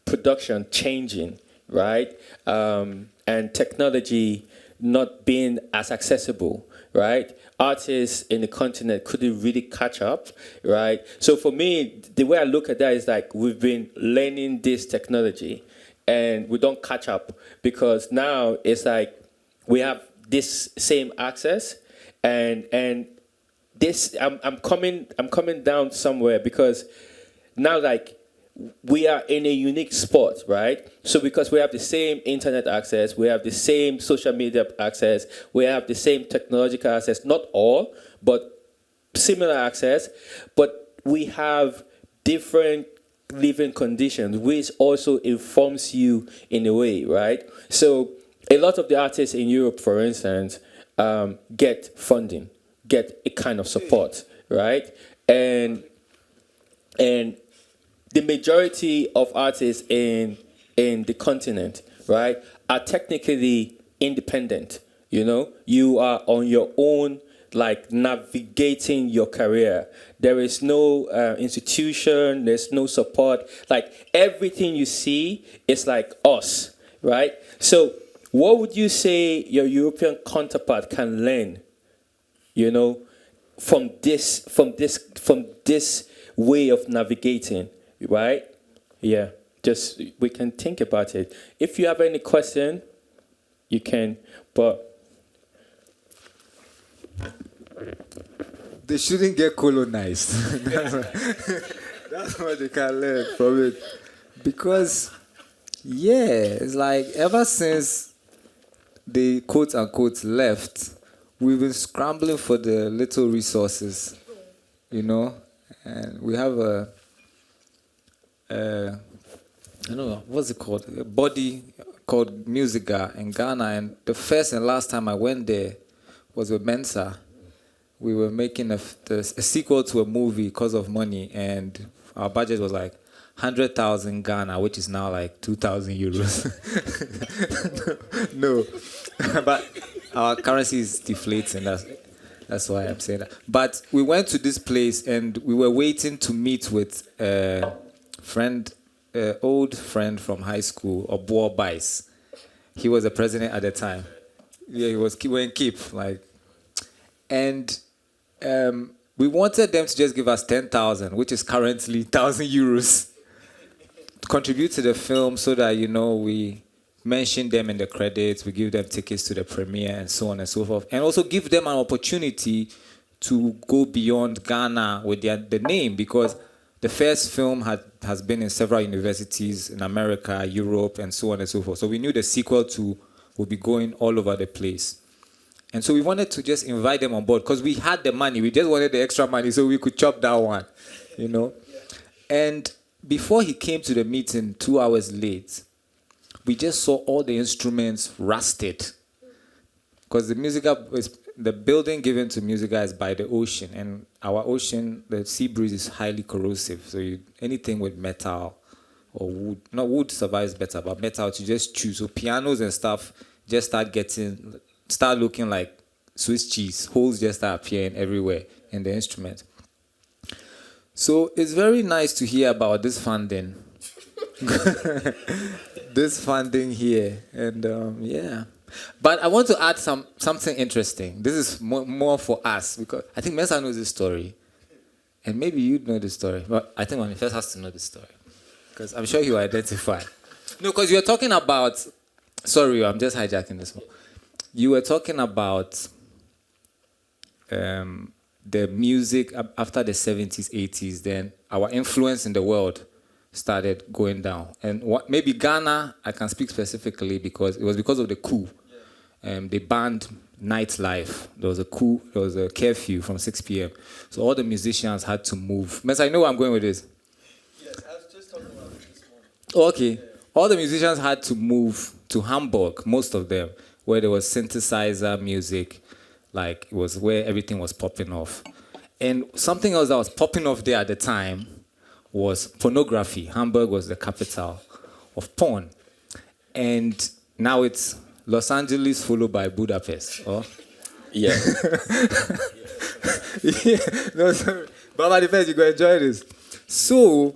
production changing, right? And technology not being as accessible, right? Artists in the continent couldn't really catch up, right? So for me, the way I look at that is like we've been learning this technology and we don't catch up because now it's like we have this same access and this I'm coming down somewhere because now like we are in a unique spot, right? So because we have the same internet access, we have the same social media access, we have the same technological access, not all, but similar access, but we have different living conditions, which also informs you in a way, right? So a lot of the artists in Europe, for instance, get funding, get a kind of support, right? And the majority of artists in the continent, right, are technically independent. You are on your own, like navigating your career. There is no institution, there's no support. Like everything you see is like us, right? So what would you say your European counterpart can learn, from this way of navigating? Right? Yeah. Just we can think about it. If you have any question, you can. But they shouldn't get colonized. That's what they can learn from it. Because, it's like ever since they quote unquote left, we've been scrambling for the little resources, and we have I don't know, what's it called? A body called Musica in Ghana. And the first and last time I went there was with Mensa. We were making a sequel to a movie because of money. And our budget was like 100,000 Ghana, which is now like 2,000 euros. No. But our currency is deflating. That's why I'm saying that. But we went to this place and we were waiting to meet with old friend from high school, Okhiogbe Bois. He was the president at the time. Yeah, he was wearing keep and we wanted them to just give us 10,000, which is currently 1,000 euros, to contribute to the film, so that we mention them in the credits, we give them tickets to the premiere, and so on and so forth, and also give them an opportunity to go beyond Ghana with the name, because the first film has been in several universities in America, Europe, and so on and so forth. So we knew the sequel would be going all over the place. And so we wanted to just invite them on board because we had the money. We just wanted the extra money so we could chop that one, you know. And before he came to the meeting 2 hours late, we just saw all the instruments rusted. Because the building given to Musica is by the ocean. And our ocean, the sea breeze is highly corrosive. So anything with metal or wood, not wood survives better, but metal you just choose. So pianos and stuff just start looking like Swiss cheese. Holes just start appearing everywhere in the instrument. So it's very nice to hear about this funding. This funding here. And yeah. But I want to add something interesting. This is more for us because I think Mensa knows this story. And maybe you know the story. But I think Manifest has to know the story. Because I'm sure he will identify. No, because you're talking about... Sorry, I'm just hijacking this one. You were talking about the music after the 70s, 80s. Then our influence in the world started going down. And maybe Ghana, I can speak specifically because it was because of the coup. They banned nightlife. There was a coup, there was a curfew from 6 p.m. So all the musicians had to move. Mess, I know where I'm going with this. Yes, I was just talking about this morning. Okay. Yeah. All the musicians had to move to Hamburg, most of them, where there was synthesizer music, like it was where everything was popping off. And something else that was popping off there at the time was pornography. Hamburg was the capital of porn. And now it's Los Angeles followed by Budapest. Oh? Yeah. Yeah. No, sorry. But Manifest, you're going to enjoy this. So,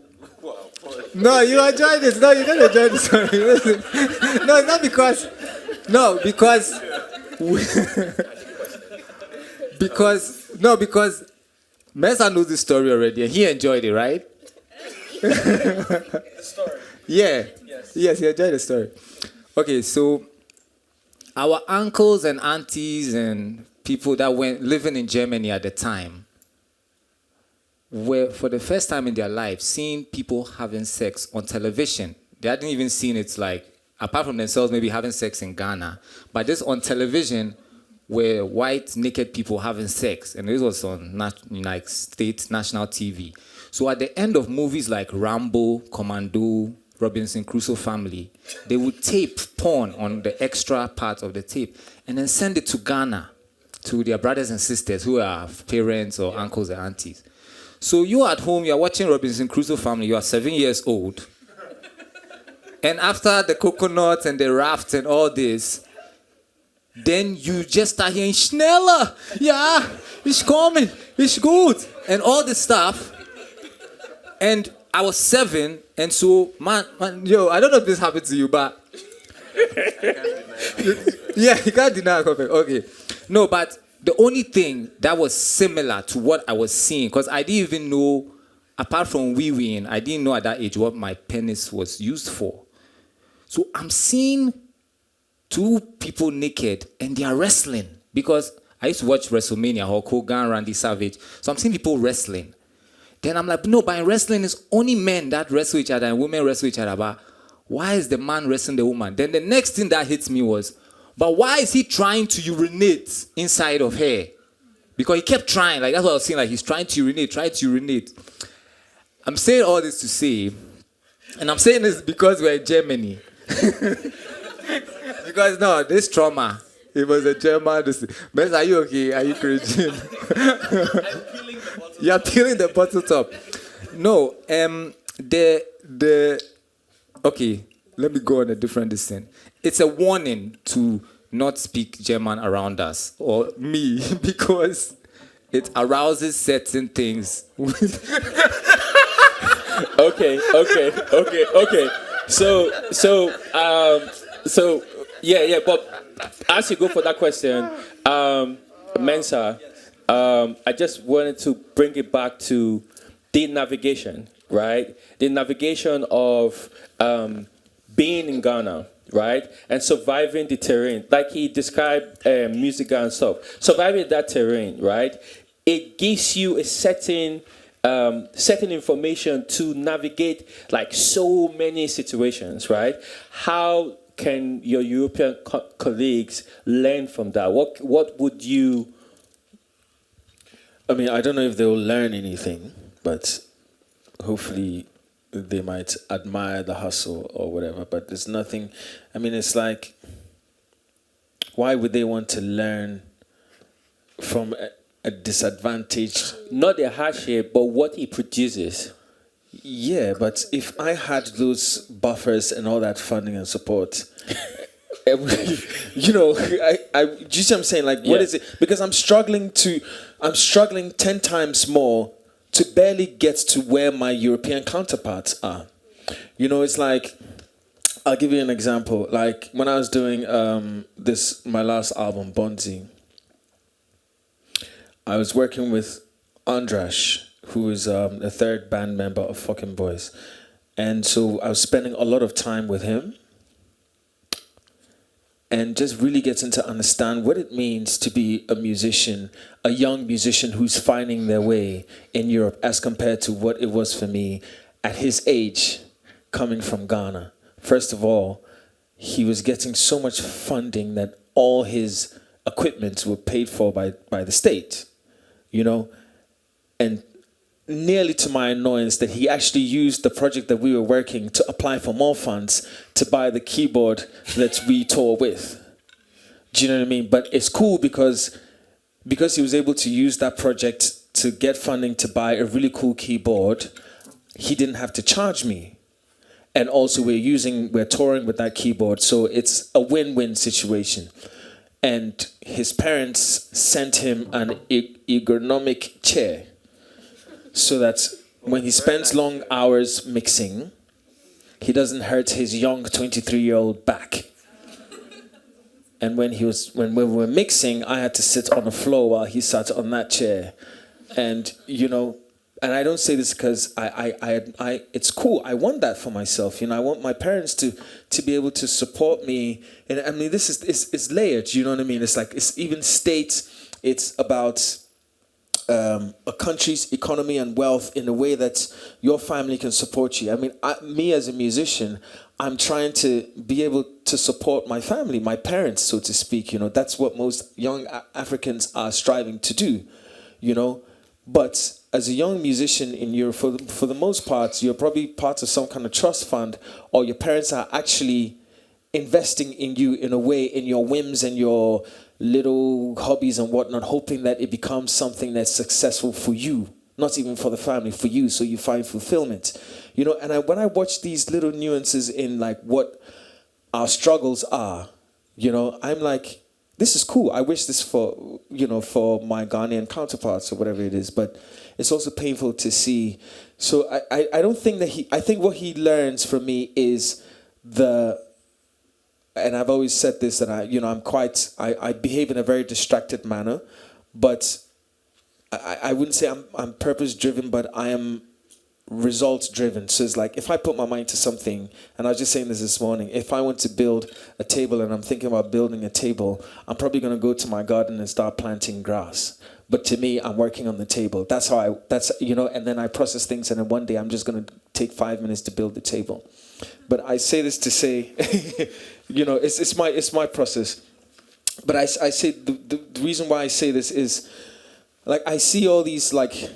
no, you enjoy this. No, you're going to enjoy this. Sorry. Listen. No, it's not because... No, because Mensa knows the story already and he enjoyed it, right? The story. Yeah. Yes, he enjoyed the story. Okay, so our uncles and aunties and people that went living in Germany at the time were, for the first time in their life, seeing people having sex on television. They hadn't even seen it, like, apart from themselves maybe having sex in Ghana, but just on television were white naked people having sex, and this was on like state national TV. So at the end of movies like Rambo, Commando, Robinson Crusoe Family, they would tape porn on the extra part of the tape and then send it to Ghana, to their brothers and sisters who are parents or uncles and aunties. So you at home, you're watching Robinson Crusoe Family, you are 7 years old, and after the coconuts and the raft and all this, then you just start hearing, Schneller, yeah, it's coming, it's good, and all this stuff. And I was 7, and so, man, yo, I don't know if this happened to you, but... Yeah, you can't deny it. Okay. No, but the only thing that was similar to what I was seeing, because I didn't even know, apart from wee-weeing, I didn't know at that age what my penis was used for. So I'm seeing 2 people naked, and they are wrestling, because I used to watch WrestleMania, Hulk Hogan, Randy Savage, so I'm seeing people wrestling. Then I'm like, no, but in wrestling, it's only men that wrestle each other and women wrestle each other. But why is the man wrestling the woman? Then the next thing that hits me was, but why is he trying to urinate inside of her? Because he kept trying. Like, that's what I was saying. Like, he's trying to urinate. I'm saying all this to say, and I'm saying this because we're in Germany. Because, no, this trauma, it was a German. Mess, are you okay? Are you cringing? You're peeling the bottle top. No, okay, let me go on a different distance. It's a warning to not speak German around us, or me, because it arouses certain things. Okay. So, yeah. But as you go for that question, Mensa, I just wanted to bring it back to the navigation, right? The navigation of being in Ghana, right? And surviving the terrain. Like he described music and stuff. Surviving that terrain, right? It gives you a certain information to navigate like so many situations, right? How can your European colleagues learn from that? What would you? I mean, I don't know if they'll learn anything, but hopefully they might admire the hustle or whatever. But there's nothing. I mean, it's like, why would they want to learn from a disadvantaged? Not the hardship, but what he produces. Yeah, but if I had those buffers and all that funding and support, you know, do you see what I'm saying? Like, what is it? Because I'm struggling 10 times more to barely get to where my European counterparts are. You know, it's like, I'll give you an example. Like, when I was doing my last album, Bonzi, I was working with Andrash, who is a third band member of FOKN Bois. And so I was spending a lot of time with him and just really getting to understand what it means to be a musician, a young musician who's finding their way in Europe as compared to what it was for me at his age coming from Ghana. First of all, he was getting so much funding that all his equipment were paid for by the state, you know, and nearly to my annoyance that he actually used the project that we were working to apply for more funds to buy the keyboard that we toured with. Do you know what I mean? But it's cool because he was able to use that project to get funding to buy a really cool keyboard. He didn't have to charge me. And also we're touring with that keyboard, so it's a win-win situation. And his parents sent him an ergonomic chair, so that when he spends long hours mixing, he doesn't hurt his young 23-year-old back. And when we were mixing, I had to sit on the floor while he sat on that chair. And, you know, and I don't say this because it's cool. I want that for myself. You know, I want my parents to be able to support me. And I mean, this is it's layered. You know what I mean? It's like, it's even states. It's about a country's economy and wealth in a way that your family can support you. I mean, me as a musician, I'm trying to be able to support my family, my parents, so to speak. You know, that's what most young Africans are striving to do, you know. But as a young musician in Europe, for the most part, you're probably part of some kind of trust fund, or your parents are actually investing in you in a way, in your whims and your little hobbies and whatnot, hoping that it becomes something that's successful for you, not even for the family, for you, so you find fulfillment. You know, and when I watch these little nuances in like what our struggles are, you know, I'm like, this is cool. I wish this for, you know, for my Ghanaian counterparts or whatever it is, but it's also painful to see. So I don't think that I think what he learns from me is and I've always said this, that I behave in a very distracted manner, but I wouldn't say I'm purpose driven, but I am results driven. So it's like, if I put my mind to something, and I was just saying this morning, if I want to build a table and I'm thinking about building a table, I'm probably going to go to my garden and start planting grass. But to me, I'm working on the table. That's how and then I process things, and then one day I'm just going to take 5 minutes to build the table. But I say this to say, you know, it's my process. But I say the reason why I say this is, like, I see all these like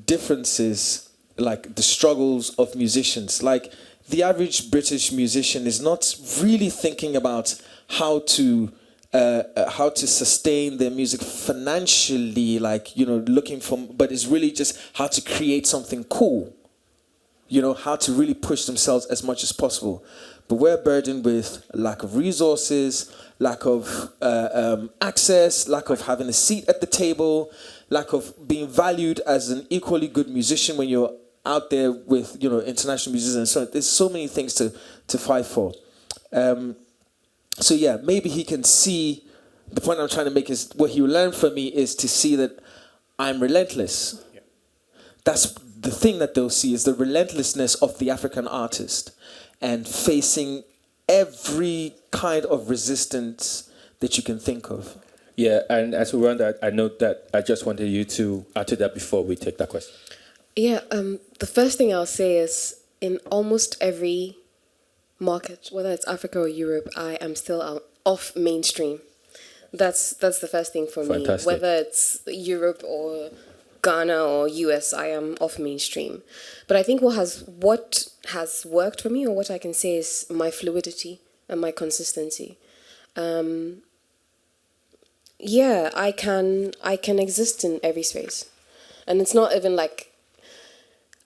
differences, like the struggles of musicians. Like, the average British musician is not really thinking about how to sustain their music financially, like, you know, but it's really just how to create something cool. You know, how to really push themselves as much as possible. But we're burdened with lack of resources, lack of access, lack of having a seat at the table, lack of being valued as an equally good musician when you're out there with, you know, international musicians. So there's so many things to fight for. So yeah, maybe he can see, the point I'm trying to make is, what he will learn from me is to see that I'm relentless. Yeah. That's the thing that they'll see, is the relentlessness of the African artist, and facing every kind of resistance that you can think of. Yeah, and as we run that, I know that I just wanted you to add to that before we take that question. Yeah, the first thing I'll say is, in almost every market, whether it's Africa or Europe, I am still off mainstream. That's the first thing for Fantastic. me. Whether it's Europe or Ghana or US, I am off mainstream. But I think what has worked for me, or what I can say, is my fluidity and my consistency. Yeah, I can exist in every space, and it's not even like,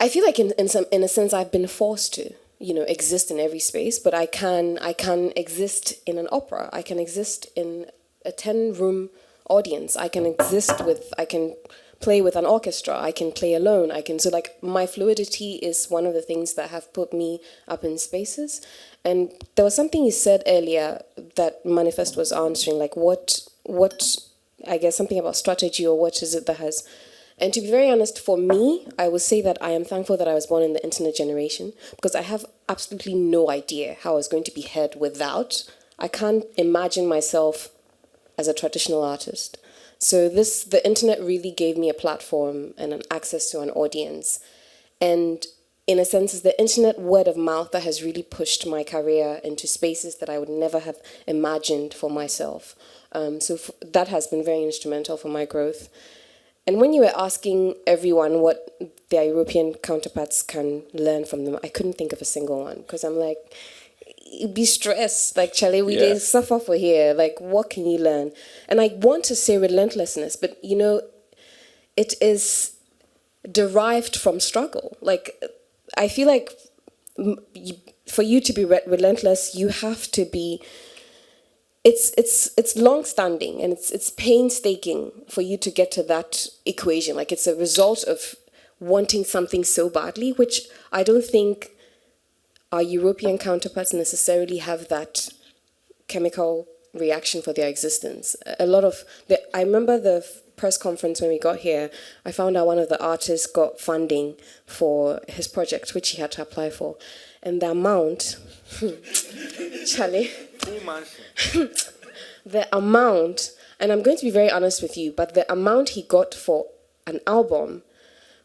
I feel like in a sense I've been forced to, exist in every space. But I can exist in an opera. I can exist in a 10-room audience. I can play with an orchestra. I can play alone. So my fluidity is one of the things that have put me up in spaces. And there was something you said earlier that Manifest was answering, like what I guess something about strategy, or what is it that has. And to be very honest, for me, I would say that I am thankful that I was born in the internet generation, because I have absolutely no idea how I was going to be heard without. I can't imagine myself as a traditional artist. So the internet really gave me a platform and an access to an audience. And in a sense, it's the internet word of mouth that has really pushed my career into spaces that I would never have imagined for myself. That has been very instrumental for my growth. And when you were asking everyone what their European counterparts can learn from them, I couldn't think of a single one, because I'm like, be stressed, like, Charlie, we did suffer for here, like, what can you learn? And I want to say relentlessness, but it is derived from struggle. Like, I feel like for you to be relentless, you have to be, it's long-standing, and it's painstaking for you to get to that equation. Like, it's a result of wanting something so badly, which I don't think our European counterparts necessarily have that chemical reaction for their existence. I remember the press conference when we got here, I found out one of the artists got funding for his project, which he had to apply for. And the amount, Charlie, the amount, and I'm going to be very honest with you, but the amount he got for an album,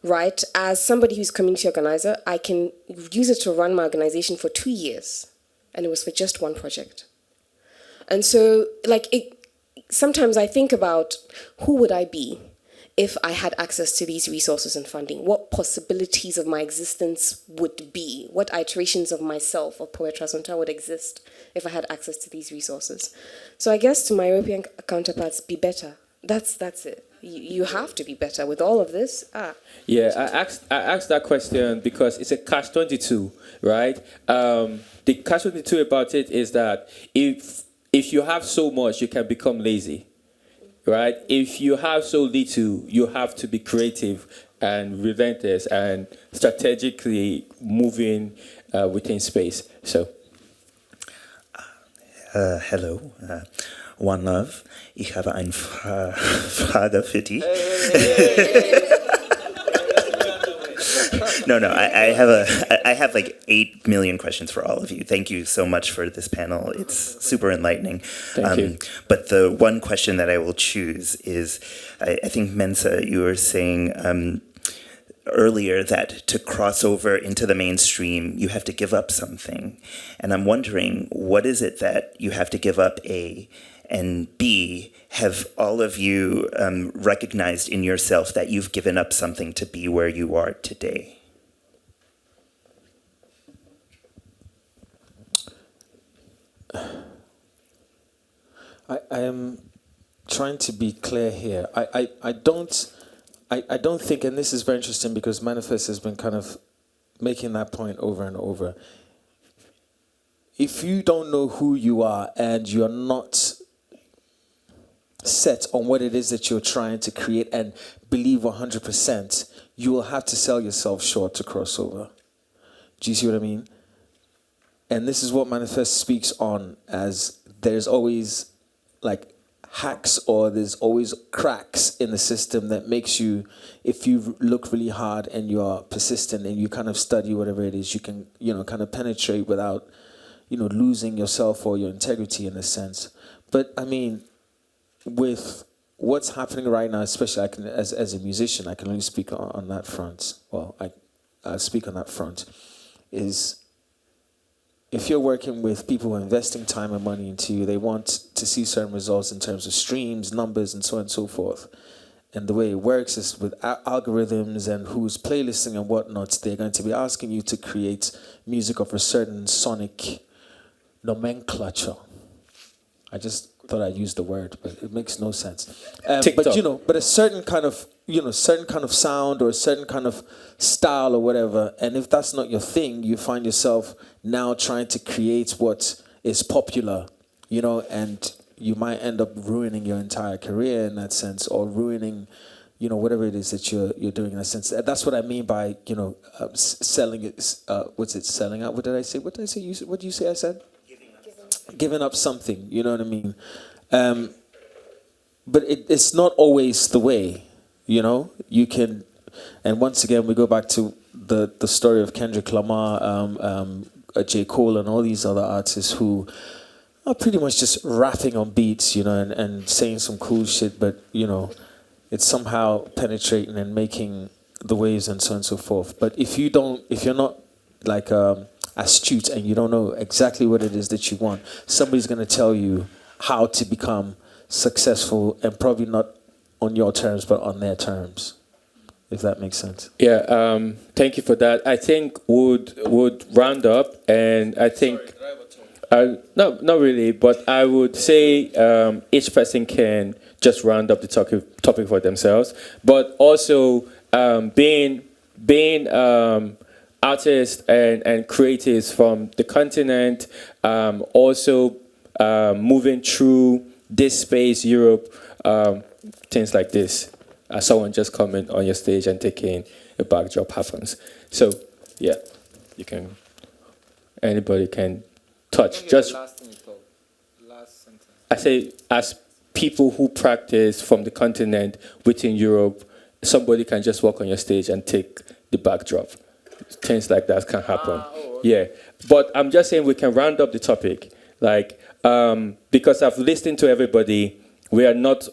right, as somebody who's a community organizer, I can use it to run my organization for 2 years. And it was for just one project. And so, sometimes I think about, who would I be if I had access to these resources and funding? What possibilities of my existence would be? What iterations of myself, or Poetra Asantewa, would exist if I had access to these resources? So I guess to my European counterparts, be better. That's it. You have to be better with all of this. Yeah, I asked that question because it's a catch-22, right? The catch-22 about it is that if you have so much, you can become lazy, right? If you have so little, you have to be creative and relentless and strategically moving within space. So, hello. One Love. Ich habe eine Frage für dich. No, I have like 8 million questions for all of you. Thank you so much for this panel. It's super enlightening. Thank you. But the one question that I will choose is, I think, Mensa, you were saying earlier that to cross over into the mainstream, you have to give up something. And I'm wondering, what is it that you have to give up, A? And B, have all of you recognized in yourself that you've given up something to be where you are today? I am trying to be clear here. I don't think, and this is very interesting because Manifest has been kind of making that point over and over. If you don't know who you are and you're not set on what it is that you're trying to create and believe 100%, you will have to sell yourself short to cross over. Do you see what I mean? And this is what Manifest speaks on, as there's always like hacks, or there's always cracks in the system that makes you, if you look really hard and you're persistent and you kind of study whatever it is, you can, kind of penetrate without, losing yourself or your integrity in a sense. But I mean, with what's happening right now, especially as a musician, I can only speak on that front. Well, I speak on that front, is if you're working with people who are investing time and money into you, they want to see certain results in terms of streams, numbers, and so on and so forth. And the way it works is with algorithms and who's playlisting and whatnot, they're going to be asking you to create music of a certain sonic nomenclature. I just thought I'd use the word, but it makes no sense. But you know, but a certain kind of, you know, certain kind of sound or a certain kind of style or whatever. And if that's not your thing, you find yourself now trying to create what is popular, you know, and you might end up ruining your entire career in that sense, or ruining, you know, whatever it is that you're doing in that sense. That's what I mean by, you know, selling it. What's it? Selling out? What did I say? What did I say? What did you say? I said giving up something. You know what I mean? But it's not always the way. You know, you can, and once again we go back to the story of Kendrick Lamar, J. Cole, and all these other artists who are pretty much just rapping on beats, you know, and saying some cool shit, but, you know, it's somehow penetrating and making the waves and so on and so forth. But if you're not like astute and you don't know exactly what it is that you want, somebody's going to tell you how to become successful, and probably not on your terms, but on their terms, if that makes sense. Yeah, thank you for that. I think would round up, and I think... no, not really, but I would say each person can just round up the topic for themselves. But also being artists and creatives from the continent, also moving through this space, Europe, things like this. Someone just coming on your stage and taking a backdrop happens. So yeah, you can. Anybody can. Touch. Just last sentence. I say, as people who practice from the continent within Europe, somebody can just walk on your stage and take the backdrop. Things like that can happen. Yeah, but I'm just saying we can round up the topic, like because I've listened to everybody. We are not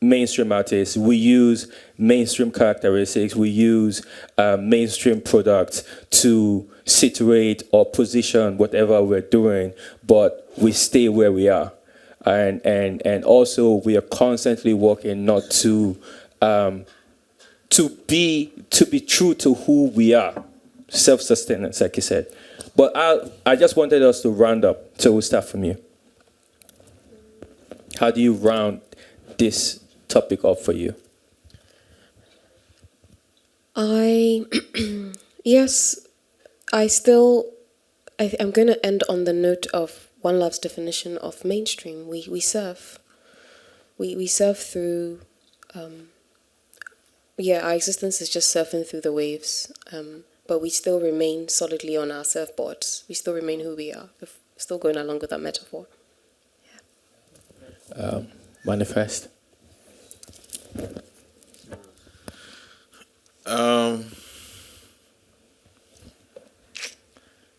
mainstream artists. We use mainstream characteristics. We use mainstream products to situate or position whatever we're doing, but we stay where we are, and also we are constantly working not to be true to who we are, self-sustenance, like you said. But I just wanted us to round up, so we'll start from you. How do you round this topic up for you? I'm going to end on the note of One Love's definition of mainstream. We surf. We surf through, our existence is just surfing through the waves, but we still remain solidly on our surfboards. We still remain who we are. We're still going along with that metaphor. Yeah. Manifest. I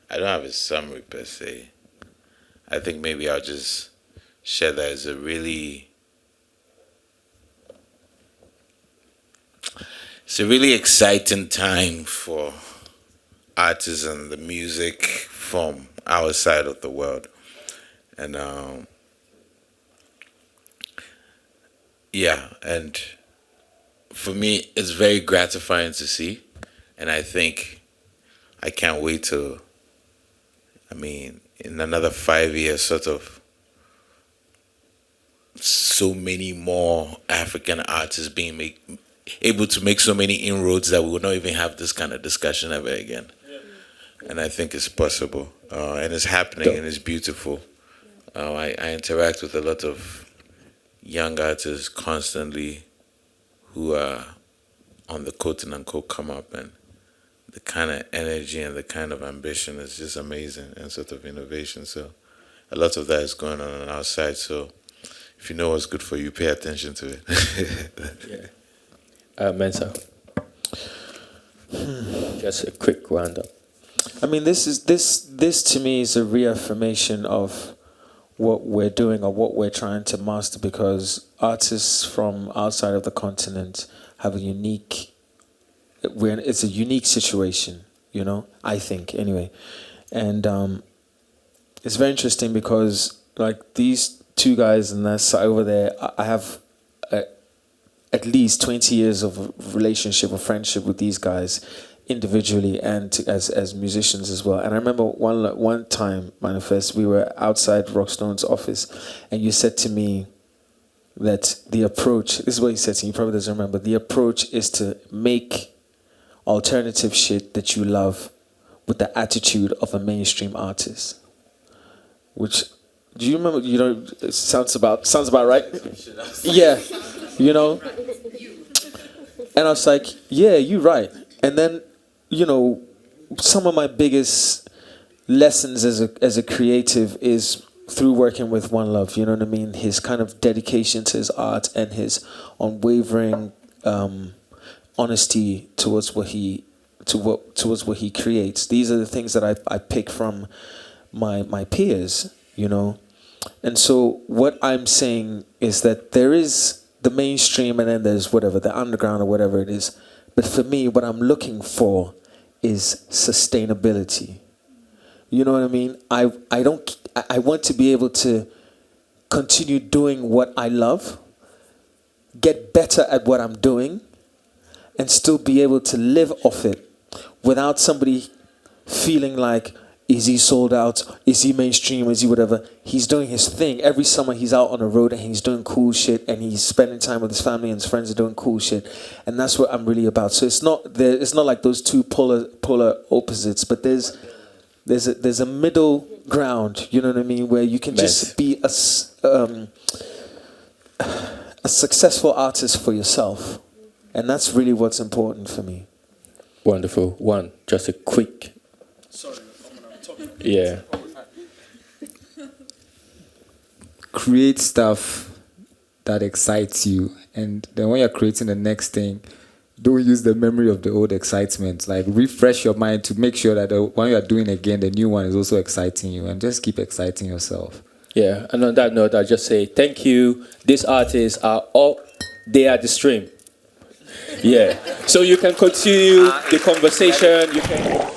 don't have a summary per se. I think maybe I'll just share that it's a really exciting time for artists and the music from our side of the world. And and for me, it's very gratifying to see. And I think I can't wait to, in another 5 years, sort of, so many more African artists being able to make so many inroads that we will not even have this kind of discussion ever again. Yeah. And I think it's possible. And it's happening, and it's beautiful. I interact with a lot of young artists constantly who are on the quote-unquote come up, and the kind of energy and the kind of ambition is just amazing, and sort of innovation. So a lot of that is going on our side. So if you know what's good for you, pay attention to it. Yeah. Mensa. Just a quick roundup. This to me is a reaffirmation of what we're doing or what we're trying to master, because artists from outside of the continent have it's a unique situation, you know, I think, anyway. And it's very interesting because like these two guys and that side over there, I have at least 20 years of relationship or friendship with these guys individually and as musicians as well. And I remember one time, Manifest, we were outside Rockstone's office and you said to me that the approach, this is what you said to me, you probably doesn't remember, the approach is to make alternative shit that you love with the attitude of a mainstream artist. Which, do you remember, you know, it sounds about right? Yeah, you know? And I was like, yeah, you're right. And then, you know, some of my biggest lessons as a creative is through working with One Love, you know what I mean? His kind of dedication to his art and his unwavering honesty towards what he creates. These are the things that I pick from my peers, you know. And so what I'm saying is that there is the mainstream and then there's whatever, the underground or whatever it is. But for me, what I'm looking for is sustainability. You know what I mean? I want to be able to continue doing what I love, get better at what I'm doing, and still be able to live off it without somebody feeling like, is he sold out? Is he mainstream? Is he whatever? He's doing his thing. Every summer he's out on the road and he's doing cool shit and he's spending time with his family and his friends are doing cool shit. And that's what I'm really about. So it's not like those two polar opposites, but there's a middle ground, you know what I mean, where you can just be a successful artist for yourself. And that's really what's important for me. Wonderful. Just a quick. Sorry, I'm talking. Yeah. Create stuff that excites you, and then when you're creating the next thing, don't use the memory of the old excitement. Like, refresh your mind to make sure that the one you're doing again, the new one is also exciting you, and just keep exciting yourself. Yeah, and on that note, I'll just say thank you. These artists are all, they are the stream. Yeah, so you can continue the conversation. You can.